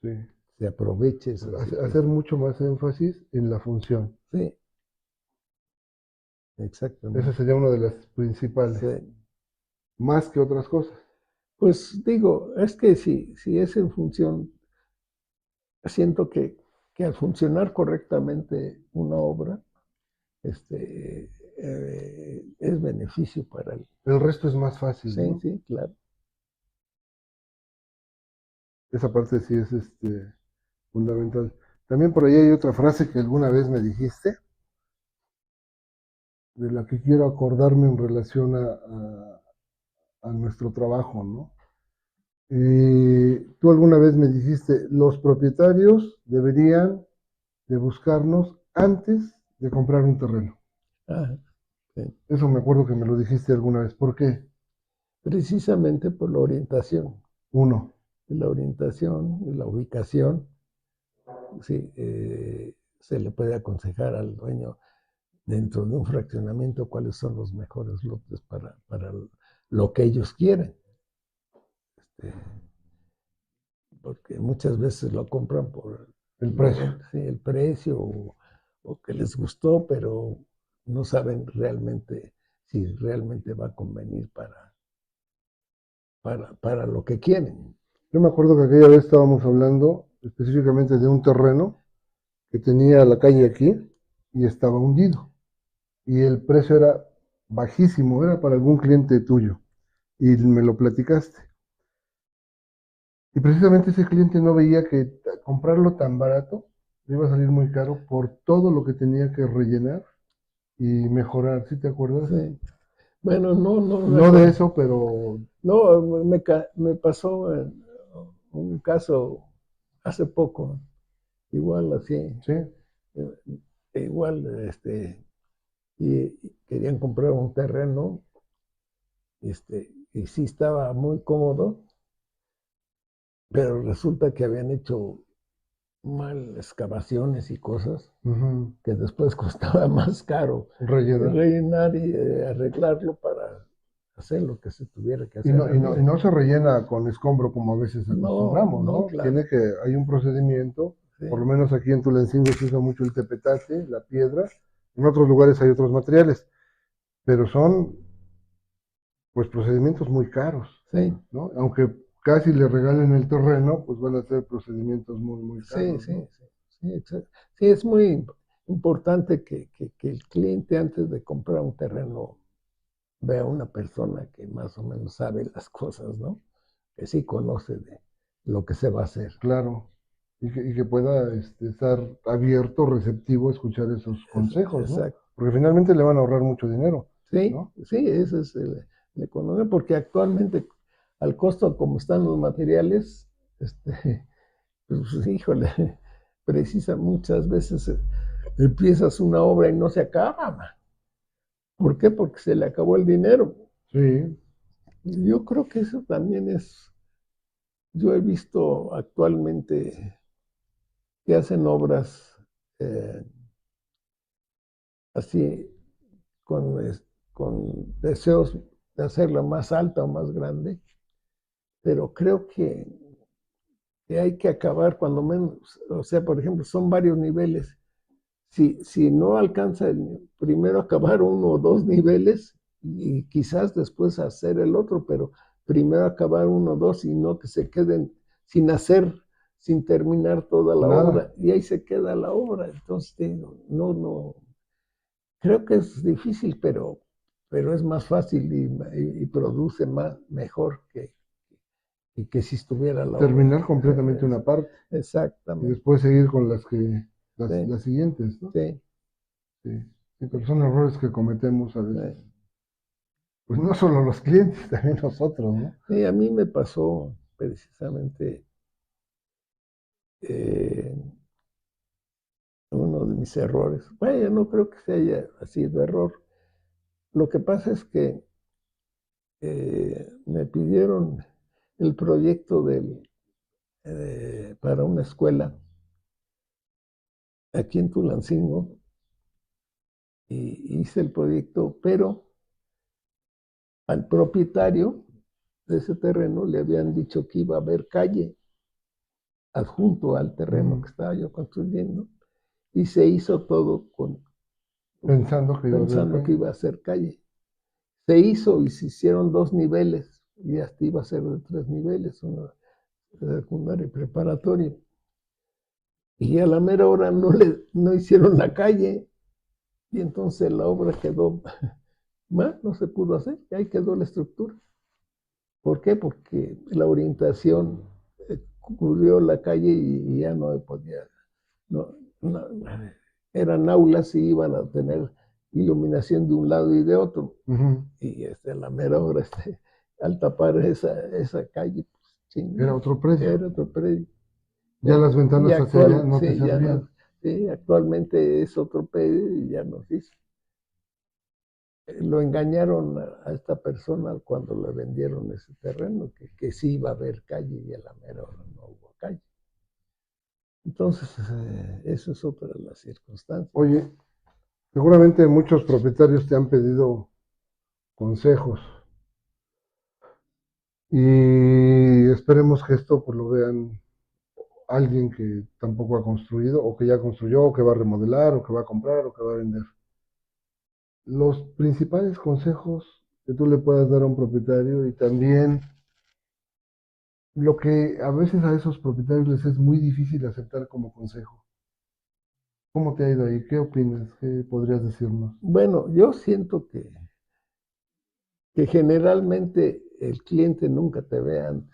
Sí. se aproveche esa Hacer situación. mucho más énfasis en la función. Sí, Esa exactamente. sería una de las principales, Sí. más que otras cosas. Pues digo, es que si es en función, siento que al funcionar correctamente una obra, es beneficio para él. El resto es más fácil, Sí, ¿no? sí, claro. Esa parte sí es fundamental. También por ahí hay otra frase que alguna vez me dijiste, de la que quiero acordarme en relación a nuestro trabajo, ¿no? Tú alguna vez me dijiste, los propietarios deberían de buscarnos antes de comprar un terreno. Ah, sí. Eso me acuerdo que me lo dijiste alguna vez. ¿Por qué? Precisamente por la orientación. Uno. La orientación y la ubicación, sí, se le puede aconsejar al dueño dentro de un fraccionamiento cuáles son los mejores lotes para lo que ellos quieren. Este, porque muchas veces lo compran por El precio. sí, el precio o que les gustó, pero no saben realmente si realmente va a convenir para lo que quieren. Yo me acuerdo que aquella vez estábamos hablando específicamente de un terreno que tenía la calle aquí y estaba hundido. Y el precio era bajísimo, era para algún cliente tuyo. Y me lo platicaste. Y precisamente ese cliente no veía que comprarlo tan barato le iba a salir muy caro por todo lo que tenía que rellenar y mejorar, ¿sí te acuerdas? Sí. Bueno, no No de eso, pero no, me pasó un caso hace poco, igual así, sí, igual, y querían comprar un terreno, y sí estaba muy cómodo, pero resulta que habían hecho mal excavaciones y cosas ujú, que después costaba más caro rellenar. rellenar y arreglarlo para hacer lo que se tuviera que Y hacer no, y arriba. no, y no se rellena con escombro como a veces No, acostumbramos, no, ¿no? claro. Tiene que, hay un procedimiento, Sí, por lo menos aquí en Tulancingo se usa mucho el tepetate, la piedra, en otros lugares hay otros materiales, pero son pues procedimientos muy caros, sí, ¿no? Aunque casi le regalen el terreno, pues van a ser procedimientos muy, muy sí, caros, sí, ¿no? sí, sí, exacto. Sí, es muy importante que el cliente antes de comprar un terreno vea una persona que más o menos sabe las cosas, ¿no? Que sí conoce de lo que se va a hacer. Claro. Y que pueda estar abierto, receptivo a escuchar esos consejos, ¿no? Exacto. Porque finalmente le van a ahorrar mucho dinero, Sí, ¿no? sí, esa es la economía, porque actualmente al costo como están los materiales, pues híjole, precisa muchas veces empiezas una obra y no se acaba, man. ¿Por qué? Porque se le acabó el dinero. Sí, Yo creo que eso también yo he visto actualmente que hacen obras eh, así con, con deseos de hacerla más alta o más grande, pero creo que hay que acabar cuando menos, o sea, por ejemplo, son varios niveles. Si no alcanza primero acabar uno o dos niveles y quizás después hacer el otro, pero primero acabar uno o dos y no que se queden sin hacer, sin terminar toda la nada. obra y ahí se queda la obra. Entonces, no, creo que es difícil, pero es más fácil y produce más, mejor que si estuviera la obra. Terminar completamente una parte y Exactamente. después seguir con las que, Sí, las siguientes, ¿no? sí, Sí. Sí, pero son errores que cometemos a veces. sí. Pues no solo los clientes, también nosotros, ¿no? Sí, a mí me pasó precisamente eh, uno de mis errores. Bueno, no creo que se haya sido error. Lo que pasa es que me pidieron el proyecto para una escuela aquí en Tulancingo y hice el proyecto, pero al propietario de ese terreno le habían dicho que iba a haber calle adjunto al terreno Ujú. que estaba yo construyendo y se hizo todo Pensando que iba a haber pensando que calle. iba a ser calle. Se hizo y se hicieron dos niveles y hasta iba a ser de tres niveles, una secundaria y preparatoria. Y a la mera hora no hicieron la calle y entonces la obra quedó mal, no se pudo hacer, y ahí quedó la estructura. ¿Por qué? Porque la orientación cubrió la calle y ya no podía, no, no, eran aulas y iban a tener iluminación de un lado y de otro. Ujú. Y la mera hora, al tapar esa calle, pues, Sí, Era otro predio. era otro predio. Ya las ventanas hacia allá no te sí, ya servían. sí, actualmente es otro predio y ya nos dice. Lo engañaron a esta persona cuando le vendieron ese terreno, que sí iba a haber calle y a la mera hora no hubo calle. Entonces, eso es otra de las circunstancias. Oye, seguramente muchos propietarios te han pedido consejos y esperemos que esto pues lo vean alguien que tampoco ha construido o que ya construyó o que va a remodelar o que va a comprar o que va a vender. Los principales consejos que tú le puedas dar a un propietario y también lo que a veces a esos propietarios les es muy difícil aceptar como consejo. ¿Cómo te ha ido ahí? ¿Qué opinas? ¿Qué podrías decirnos? Bueno, yo siento que generalmente el cliente nunca te ve antes.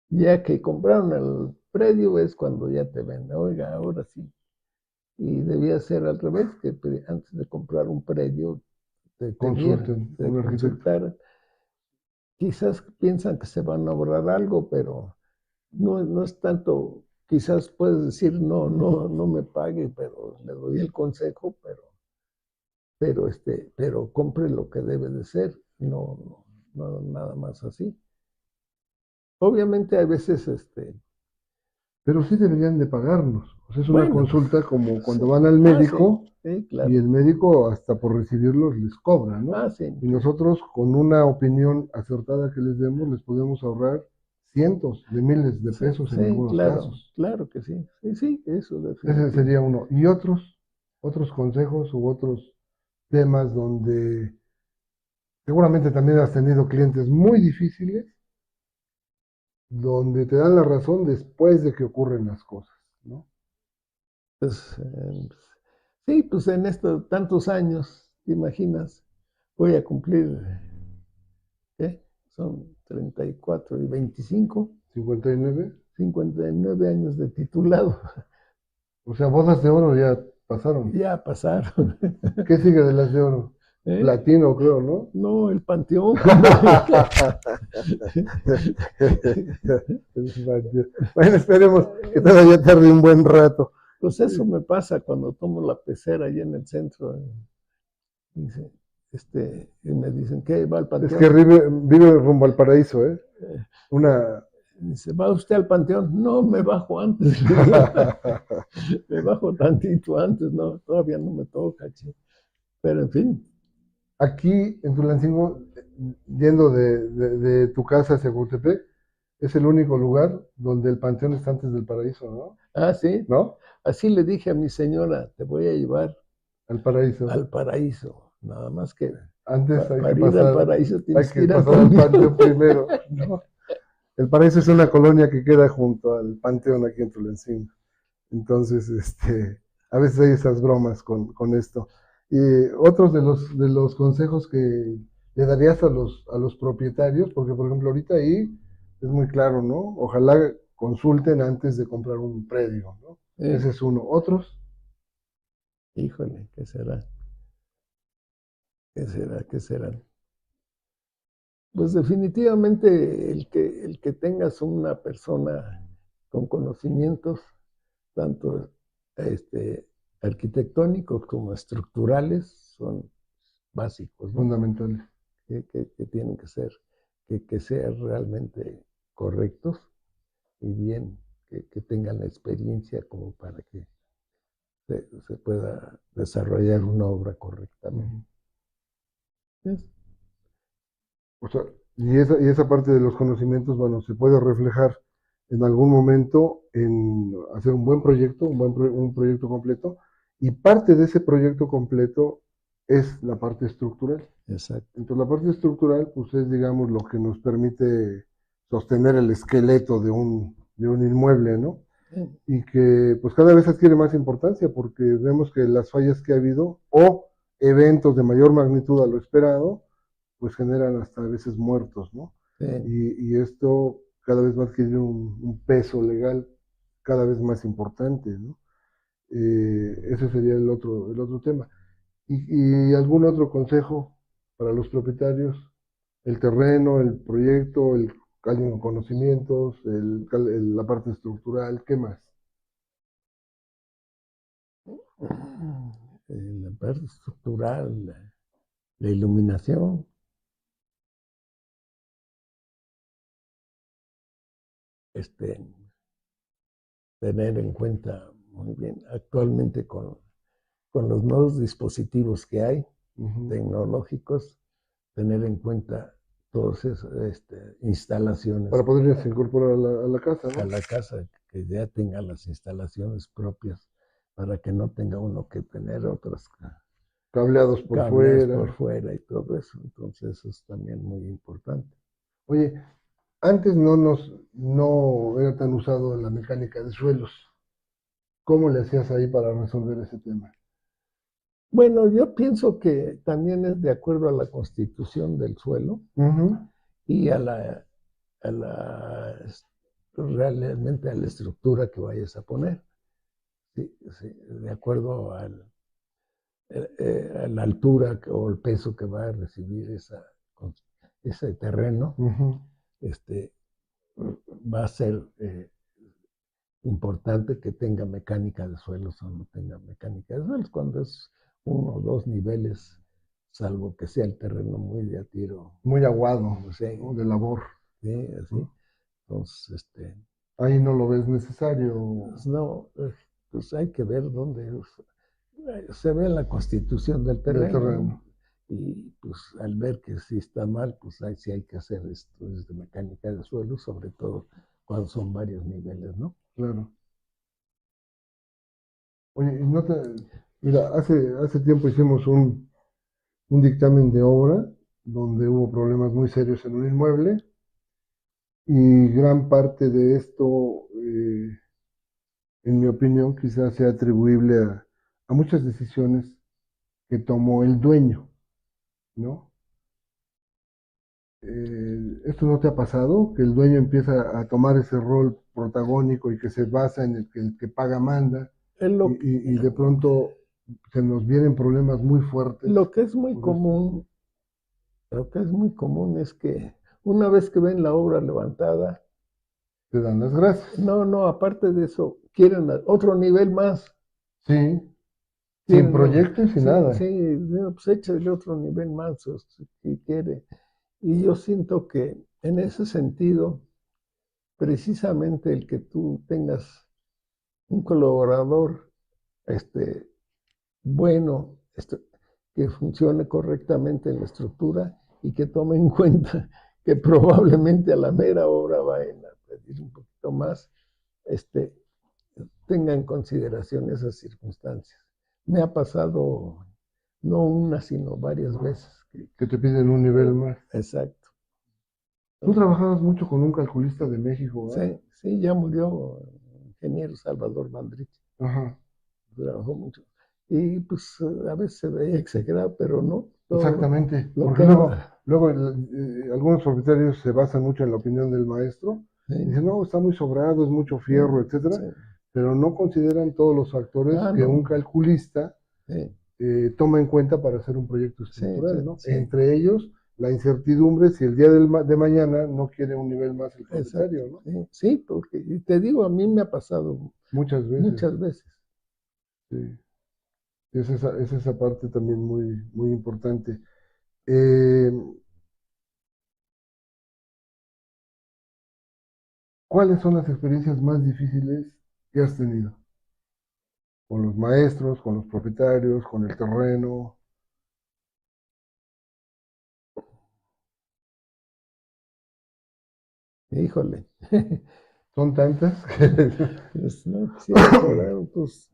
Ya que compraron el predio es cuando ya te ven. Oiga, ahora sí. Y debía ser al revés, que antes de comprar un predio te vieran, Consulten a te un arquitecto. consultaran. Quizás piensan que se van a ahorrar algo, pero no es tanto. Quizás puedes decir, no me pague, pero le doy el consejo, pero compre lo que debe de ser, no nada más así. Obviamente hay veces, Pero sí deberían de pagarnos. O sea, es una bueno, consulta como sí, cuando van al médico sí, y claro. el médico hasta por recibirlos les cobra, ¿no? Sí, Y nosotros con una opinión acertada que les demos les podemos ahorrar cientos de miles de sí, pesos en sí, algunos claro, casos. claro que sí. Sí, sí, eso Ese definitivo. sería uno. Y otros consejos u otros temas donde seguramente también has tenido clientes muy difíciles, donde te dan la razón después de que ocurren las cosas, ¿no? Pues, sí, pues en estos tantos años, ¿te imaginas? Voy a cumplir, ¿qué? Son 34 y 25, 59. 59 años de titulado. O sea, bodas de oro ya pasaron. Ya pasaron. ¿Qué sigue de las de oro? ¿Eh? Platino, creo, ¿no? No, el panteón, como Bueno, esperemos que todavía tarde un buen rato. Pues eso me pasa cuando tomo la pecera allí en el centro. Dice, y me dicen, ¿qué? ¿Va al Es que panteón? vive rumbo al paraíso, ¿eh? Eh, Una... Dice, ¿va usted al panteón? No, me bajo antes. Me bajo tantito antes, no, todavía no me toca, che. Pero en fin, Aquí en Tulancingo, yendo de tu casa hacia Coatepec, es el único lugar donde el panteón está antes del paraíso, ¿no? sí, ¿No? así le dije a mi señora, te voy a llevar Al paraíso. al paraíso, nada más que Antes para ir al paraíso hay tienes que que ir al pasar al panteón. panteón primero, ¿no? El paraíso es una colonia que queda junto al panteón aquí en Tulancingo. Entonces, a veces hay esas bromas con esto. Y otros de los consejos que le darías a los propietarios, porque por ejemplo ahorita ahí es muy claro, ¿no? Ojalá consulten antes de comprar un predio, ¿no? Ese es uno. Otros, Híjole, ¿qué será? ¿Qué será? ¿Qué será? Pues definitivamente el que tengas una persona con conocimientos, tanto este, arquitectónicos como estructurales, son básicos, ¿no? fundamentales. Que tienen que ser, que sean realmente correctos y bien, que tengan la experiencia como para que se pueda desarrollar una obra correctamente. Ujú. ¿Ves? O sea, y esa parte de los conocimientos, bueno, se puede reflejar en algún momento en hacer un buen proyecto, un proyecto completo, y parte de ese proyecto completo es la parte estructural. Exacto. Entonces, la parte estructural, pues es, digamos, lo que nos permite sostener el esqueleto de un inmueble, ¿no? Y que, pues, cada vez adquiere más importancia porque vemos que las fallas que ha habido o eventos de mayor magnitud a lo esperado, pues generan hasta a veces muertos, ¿no? Y esto cada vez va a adquirir un peso legal cada vez más importante, ¿no? Ese sería el otro tema. Y algún otro consejo para los propietarios? El terreno, el proyecto, alguien con conocimientos, la parte estructural, ¿qué más? La parte estructural, la iluminación, este, tener en cuenta muy bien, actualmente con los nuevos dispositivos que hay, tecnológicos, tener en cuenta todas esas instalaciones. Para poderlas incorporar a la casa, ¿no? A la casa, que ya tenga las instalaciones propias, para que no tenga uno que tener otras Cableados por cableados fuera. por fuera y todo eso. Entonces eso es también muy importante. Oye, antes no era tan usado la mecánica de suelos. ¿Cómo le hacías ahí para resolver ese tema? Bueno, yo pienso que también es de acuerdo a la constitución del suelo y realmente a la estructura que vayas a poner. Sí, sí, de acuerdo a la altura o el peso que va a recibir ese terreno, va a ser importante que tenga mecánica de suelos o no tenga mecánica de suelos. Cuando es 1 o 2 niveles, salvo que sea el terreno muy de a tiro. Muy aguado, Sí, ¿no? De labor. sí, así. Entonces, ahí no lo ves necesario. pues no, pues hay que ver dónde se ve en la constitución del terreno. ¿No? Y pues al ver que sí está mal, pues ahí sí hay que hacer estudios de mecánica de suelo, sobre todo cuando son varios niveles, ¿no? Claro. Oye, mira, hace tiempo hicimos un dictamen de obra donde hubo problemas muy serios en un inmueble y gran parte de esto, en mi opinión, quizás sea atribuible a muchas decisiones que tomó el dueño, ¿no? ¿Esto no te ha pasado? Que el dueño empieza a tomar ese rol protagónico y que se basa en el que paga manda y de pronto se nos vienen problemas muy fuertes. Lo que es muy común, es que una vez que ven la obra levantada, te dan las gracias. No, aparte de eso, quieren otro nivel más. Sí, sin proyecto y sin nada. Sí, pues échale otro nivel más si quiere. Y yo siento que en ese sentido, precisamente el que tú tengas un colaborador bueno, que funcione correctamente en la estructura y que tome en cuenta que probablemente a la mera hora vayan a pedir un poquito más, tenga en consideración esas circunstancias. Me ha pasado no una, sino varias veces. Que te piden un nivel más. Exacto. Tú trabajabas mucho con un calculista de México, ¿verdad? Sí, ya murió el ingeniero Salvador Bandrich. Ajá. Trabajó mucho. Y pues a veces se veía exagerado, pero no. Exactamente. Porque luego algunos propietarios se basan mucho en la opinión del maestro. Dicen, no, está muy sobrado, es mucho fierro, etcétera. Pero no consideran todos los factores que un calculista toma en cuenta para hacer un proyecto estructural, ¿no? Entre ellos, la incertidumbre si el día de mañana no quiere un nivel más el propietario, ¿no? Sí, porque y te digo, a mí me ha pasado muchas veces. Sí. Es esa parte también muy importante. ¿Cuáles son las experiencias más difíciles que has tenido? Con los maestros, con los propietarios, con el terreno. Híjole. ¿Son tantas? Pues no quisiera acordar, pues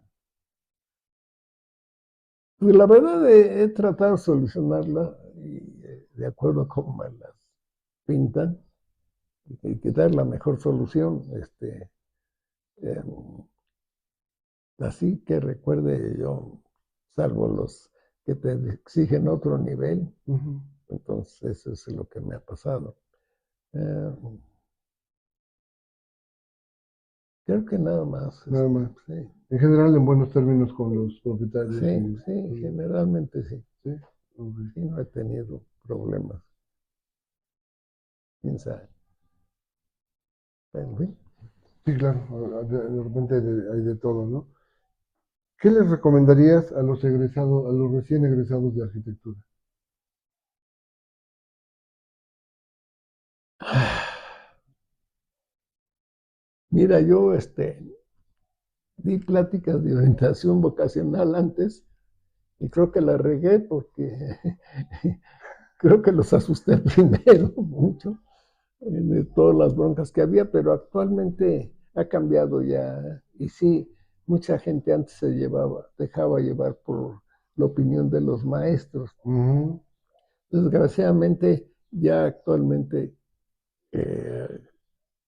la verdad he tratado de solucionarla y, de acuerdo a cómo me las pintan y que dar la mejor solución. Así que recuerde yo, salvo los que te exigen otro nivel, entonces eso es lo que me ha pasado. Creo que nada más. Nada más. Sí. En general, en buenos términos con los propietarios. Sí, generalmente sí. Sí, okay. Sí, no he tenido problemas. ¿Quién sabe? en fin. Sí, claro, de repente hay de todo, ¿no? ¿Qué les recomendarías a los egresados, a los recién egresados de arquitectura? Mira, yo di pláticas de orientación vocacional antes y creo que la regué porque creo que los asusté primero mucho de todas las broncas que había, pero actualmente ha cambiado ya. Y sí, mucha gente antes dejaba llevar por la opinión de los maestros. Ujú, Desgraciadamente, ya actualmente eh,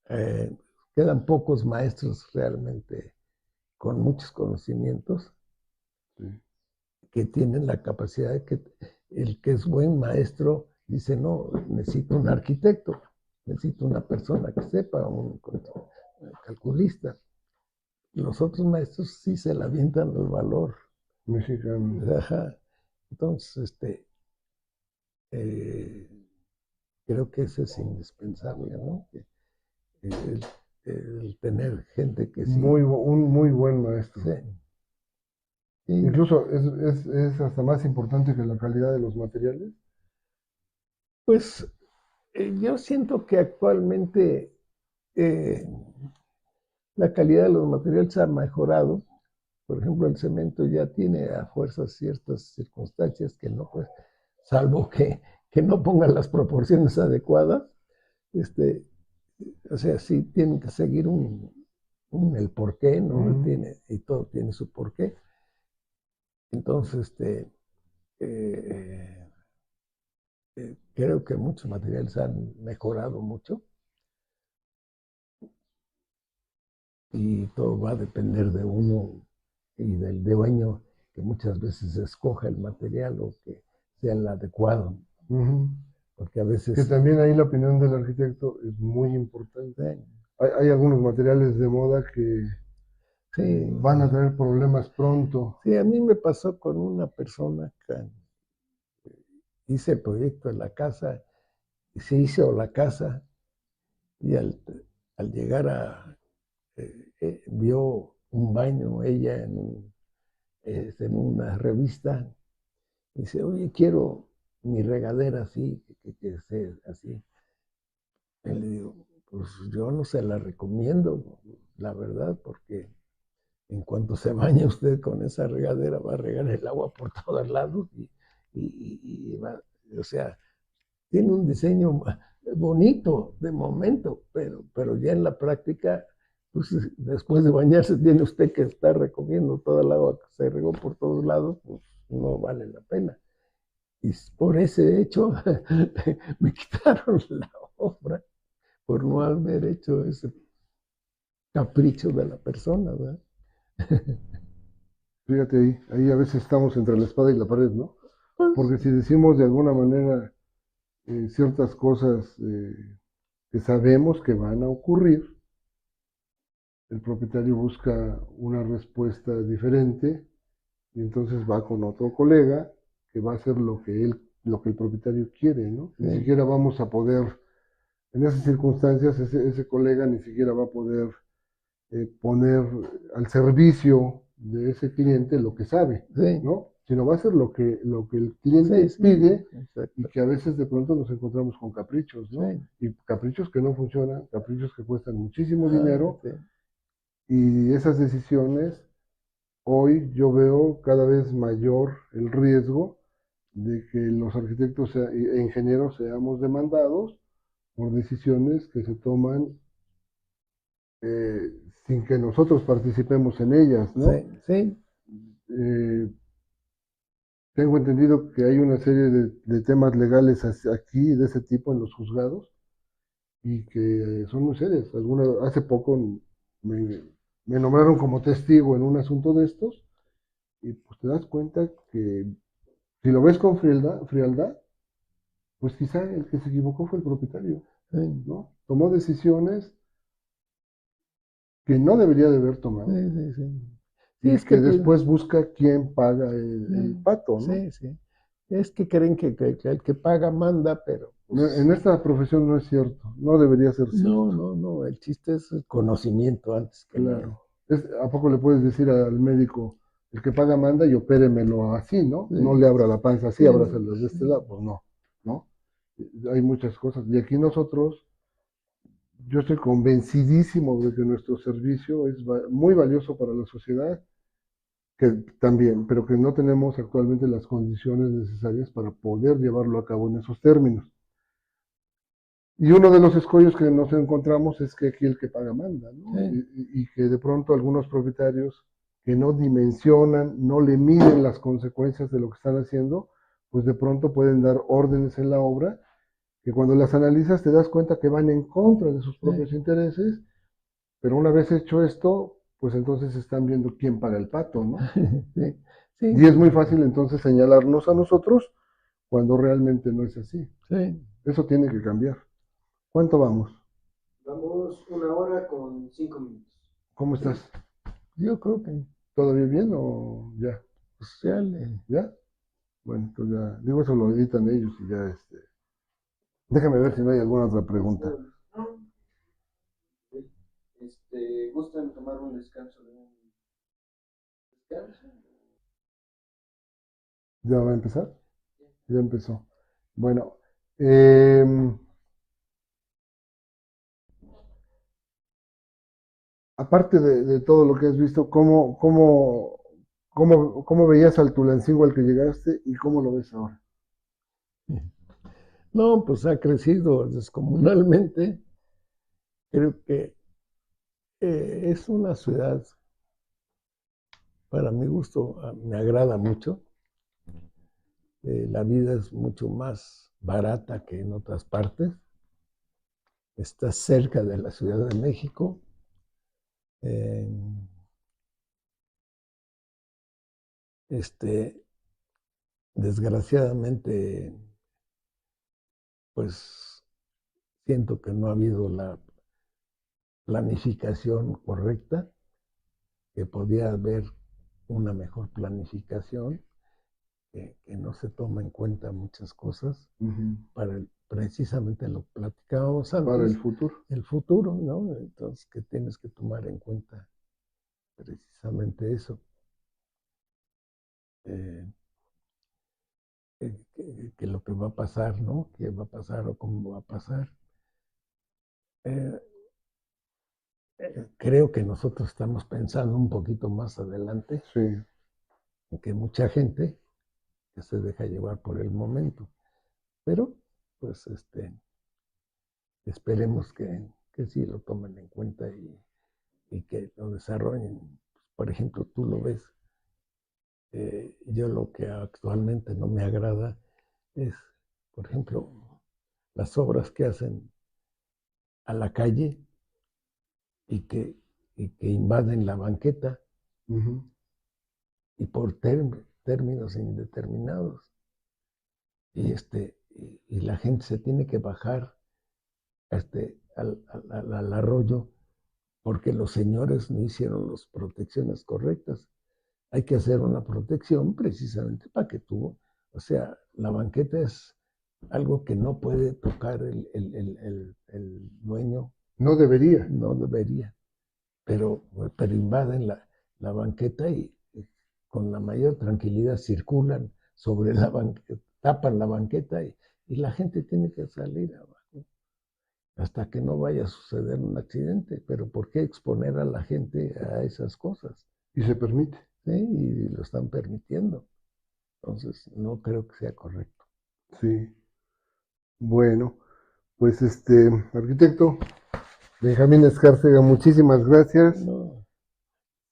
eh, quedan pocos maestros realmente con muchos conocimientos sí. que tienen la capacidad de que el que es buen maestro dice, no, necesito un arquitecto, necesito una persona que sepa, un calculista. Los otros maestros sí se la avientan el valor. Mexicano. Ajá. Entonces, eh, creo que eso es indispensable, ¿no? El, el tener gente que sí, Un muy buen maestro. sí, sí, Incluso es hasta más importante que la calidad de los materiales. pues yo siento que actualmente eh, la calidad de los materiales ha mejorado. Por ejemplo, el cemento ya tiene a fuerzas ciertas circunstancias que no, pues, salvo que no pongan las proporciones adecuadas, este, o sea, sí tienen que seguir el porqué, ¿no? Ujú. Y todo tiene su porqué. Entonces, eh, creo que muchos materiales han mejorado mucho y todo va a depender de uno y del dueño que muchas veces escoja el material o que sea el adecuado, Ujú. porque a Que veces también ahí la opinión del arquitecto es muy importante. Hay algunos materiales de moda que sí, van a traer problemas pronto. sí, a mí me pasó con una persona que hice el proyecto de la casa y se hizo la casa y al llegar vio un baño ella en una revista y dice, oye, quiero mi regadera así, que sea así. Y le digo, pues yo no se la recomiendo, la verdad, porque en cuanto se bañe usted con esa regadera va a regar el agua por todos lados y va, o sea, tiene un diseño bonito de momento, pero ya en la práctica, pues después de bañarse tiene usted que estar recogiendo toda el agua que se regó por todos lados, pues no vale la pena. Y por ese hecho me quitaron la obra por no haber hecho ese capricho de la persona, ¿verdad? Fíjate ahí a veces estamos entre la espada y la pared, ¿no? Pues, Porque si decimos de alguna manera ciertas cosas que sabemos que van a ocurrir, el propietario busca una respuesta diferente y entonces va con otro colega que va a hacer lo que el propietario quiere, ¿no? Ni sí, siquiera vamos a poder, en esas circunstancias, ese colega ni siquiera va a poder poner al servicio de ese cliente lo que sabe, sí, ¿no? Sino va a ser lo que el sí, cliente sí, pide y exacto, que a veces de pronto nos encontramos con caprichos, ¿no? sí, Y caprichos que no funcionan, caprichos que cuestan muchísimo ajá, dinero sí, y esas decisiones, hoy yo veo cada vez mayor el riesgo de que los arquitectos e ingenieros seamos demandados por decisiones que se toman eh, sin que nosotros participemos en ellas, ¿no? sí, sí, Eh, tengo entendido que hay una serie de temas legales aquí de ese tipo en los juzgados y que son muy serios. Hace poco me, me nombraron como testigo en un asunto de estos y pues te das cuenta que si lo ves con frialdad, pues quizá el que se equivocó fue el propietario, sí, ¿no? Tomó decisiones que no debería de haber sí, tomado sí, sí. Sí, y es que que después busca quién paga el sí, pato, ¿no? sí, sí. Es que creen que el que paga manda, pero En esta profesión no es cierto, no debería ser cierto. No, el chiste es el conocimiento antes que nada. Claro. ¿A poco le puedes decir al médico, el que paga manda y opéremelo así, ¿no? Sí. No le abra la panza así, Sí, ábrasela de este lado, pues no, ¿no? Hay muchas cosas. Y aquí nosotros, yo estoy convencidísimo de que nuestro servicio es muy valioso para la sociedad, que también, pero que no tenemos actualmente las condiciones necesarias para poder llevarlo a cabo en esos términos. Y uno de los escollos que nos encontramos es que aquí el que paga manda, ¿no? sí, Y que de pronto algunos propietarios que no dimensionan, no le miden las consecuencias de lo que están haciendo, pues de pronto pueden dar órdenes en la obra que cuando las analizas te das cuenta que van en contra de sus propios sí, intereses, pero una vez hecho esto, pues entonces están viendo quién paga el pato, ¿no? sí, sí, Y es muy fácil entonces señalarnos a nosotros cuando realmente no es así. sí. Eso tiene que cambiar. ¿Cuánto vamos? Vamos 1 hora con 5 minutos. ¿Cómo estás? Yo creo que ¿Todavía bien o ya? pues, ya le... ¿Ya? Bueno, pues ya, digo, eso lo editan ellos y ya, déjame ver si no hay alguna otra pregunta. ¿Gustan tomar un descanso de un descanso? ¿Ya va a empezar? Ya empezó. Bueno, em, aparte de todo lo que has visto, ¿cómo veías al Tulancingo al que llegaste y cómo lo ves ahora? No, pues ha crecido descomunalmente. Creo que es una ciudad, para mi gusto, me agrada mucho. La vida es mucho más barata que en otras partes. Está cerca de la Ciudad de México. Eh, este, desgraciadamente, pues siento que no ha habido la planificación correcta, que podía haber una mejor planificación, que no se toma en cuenta muchas cosas para precisamente lo que platicábamos Para el antes, futuro. el futuro, ¿no? Entonces, que tienes que tomar en cuenta precisamente eso. Eh, que lo que va a pasar, ¿no? ¿Qué va a pasar o cómo va a pasar? Eh, creo que nosotros estamos pensando un poquito más adelante Sí. que mucha gente que se deja llevar por el momento. Pero, pues, esperemos que sí lo tomen en cuenta y que lo desarrollen. Por ejemplo, tú lo ves. Yo lo que actualmente no me agrada es, por ejemplo, las obras que hacen a la calle y que invaden la banqueta y por términos indeterminados. Y la gente se tiene que bajar al arroyo porque los señores no hicieron las protecciones correctas. Hay que hacer una protección precisamente para que tú, o sea, la banqueta es algo que no puede tocar el dueño, No debería. no debería, pero invaden la banqueta y con la mayor tranquilidad circulan sobre la banqueta, tapan la banqueta y la gente tiene que salir abajo hasta que no vaya a suceder un accidente. Pero ¿por qué exponer a la gente a esas cosas? Y se permite. ¿Sí? Y lo están permitiendo. Entonces, no creo que sea correcto. Sí. Bueno, pues arquitecto Benjamín Escárcega, muchísimas gracias. No,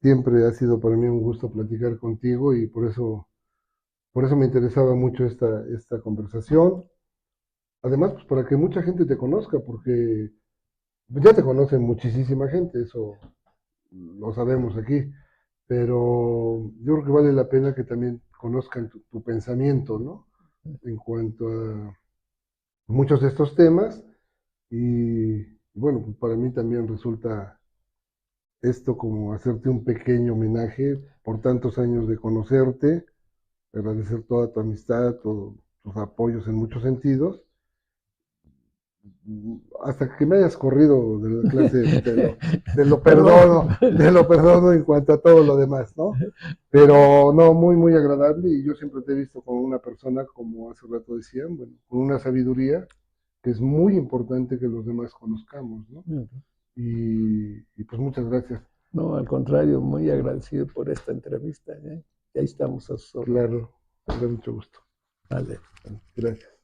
Siempre ha sido para mí un gusto platicar contigo y por eso me interesaba mucho esta conversación. Además, pues para que mucha gente te conozca, porque ya te conoce muchísima gente, eso lo sabemos aquí, pero yo creo que vale la pena que también conozcan tu pensamiento, ¿no? En cuanto a muchos de estos temas y bueno, pues para mí también resulta esto como hacerte un pequeño homenaje por tantos años de conocerte, agradecer toda tu amistad, todos tus apoyos en muchos sentidos hasta que me hayas corrido de la clase, de lo perdono en cuanto a todo lo demás, ¿no? Pero no, muy, muy agradable, y yo siempre te he visto como una persona, como hace rato decían, bueno, con una sabiduría que es muy importante que los demás conozcamos, ¿no? Y pues muchas gracias. No, al contrario, muy agradecido por esta entrevista, ¿eh? Y ahí estamos a sus órdenes. Claro, me da mucho gusto. Vale. Gracias.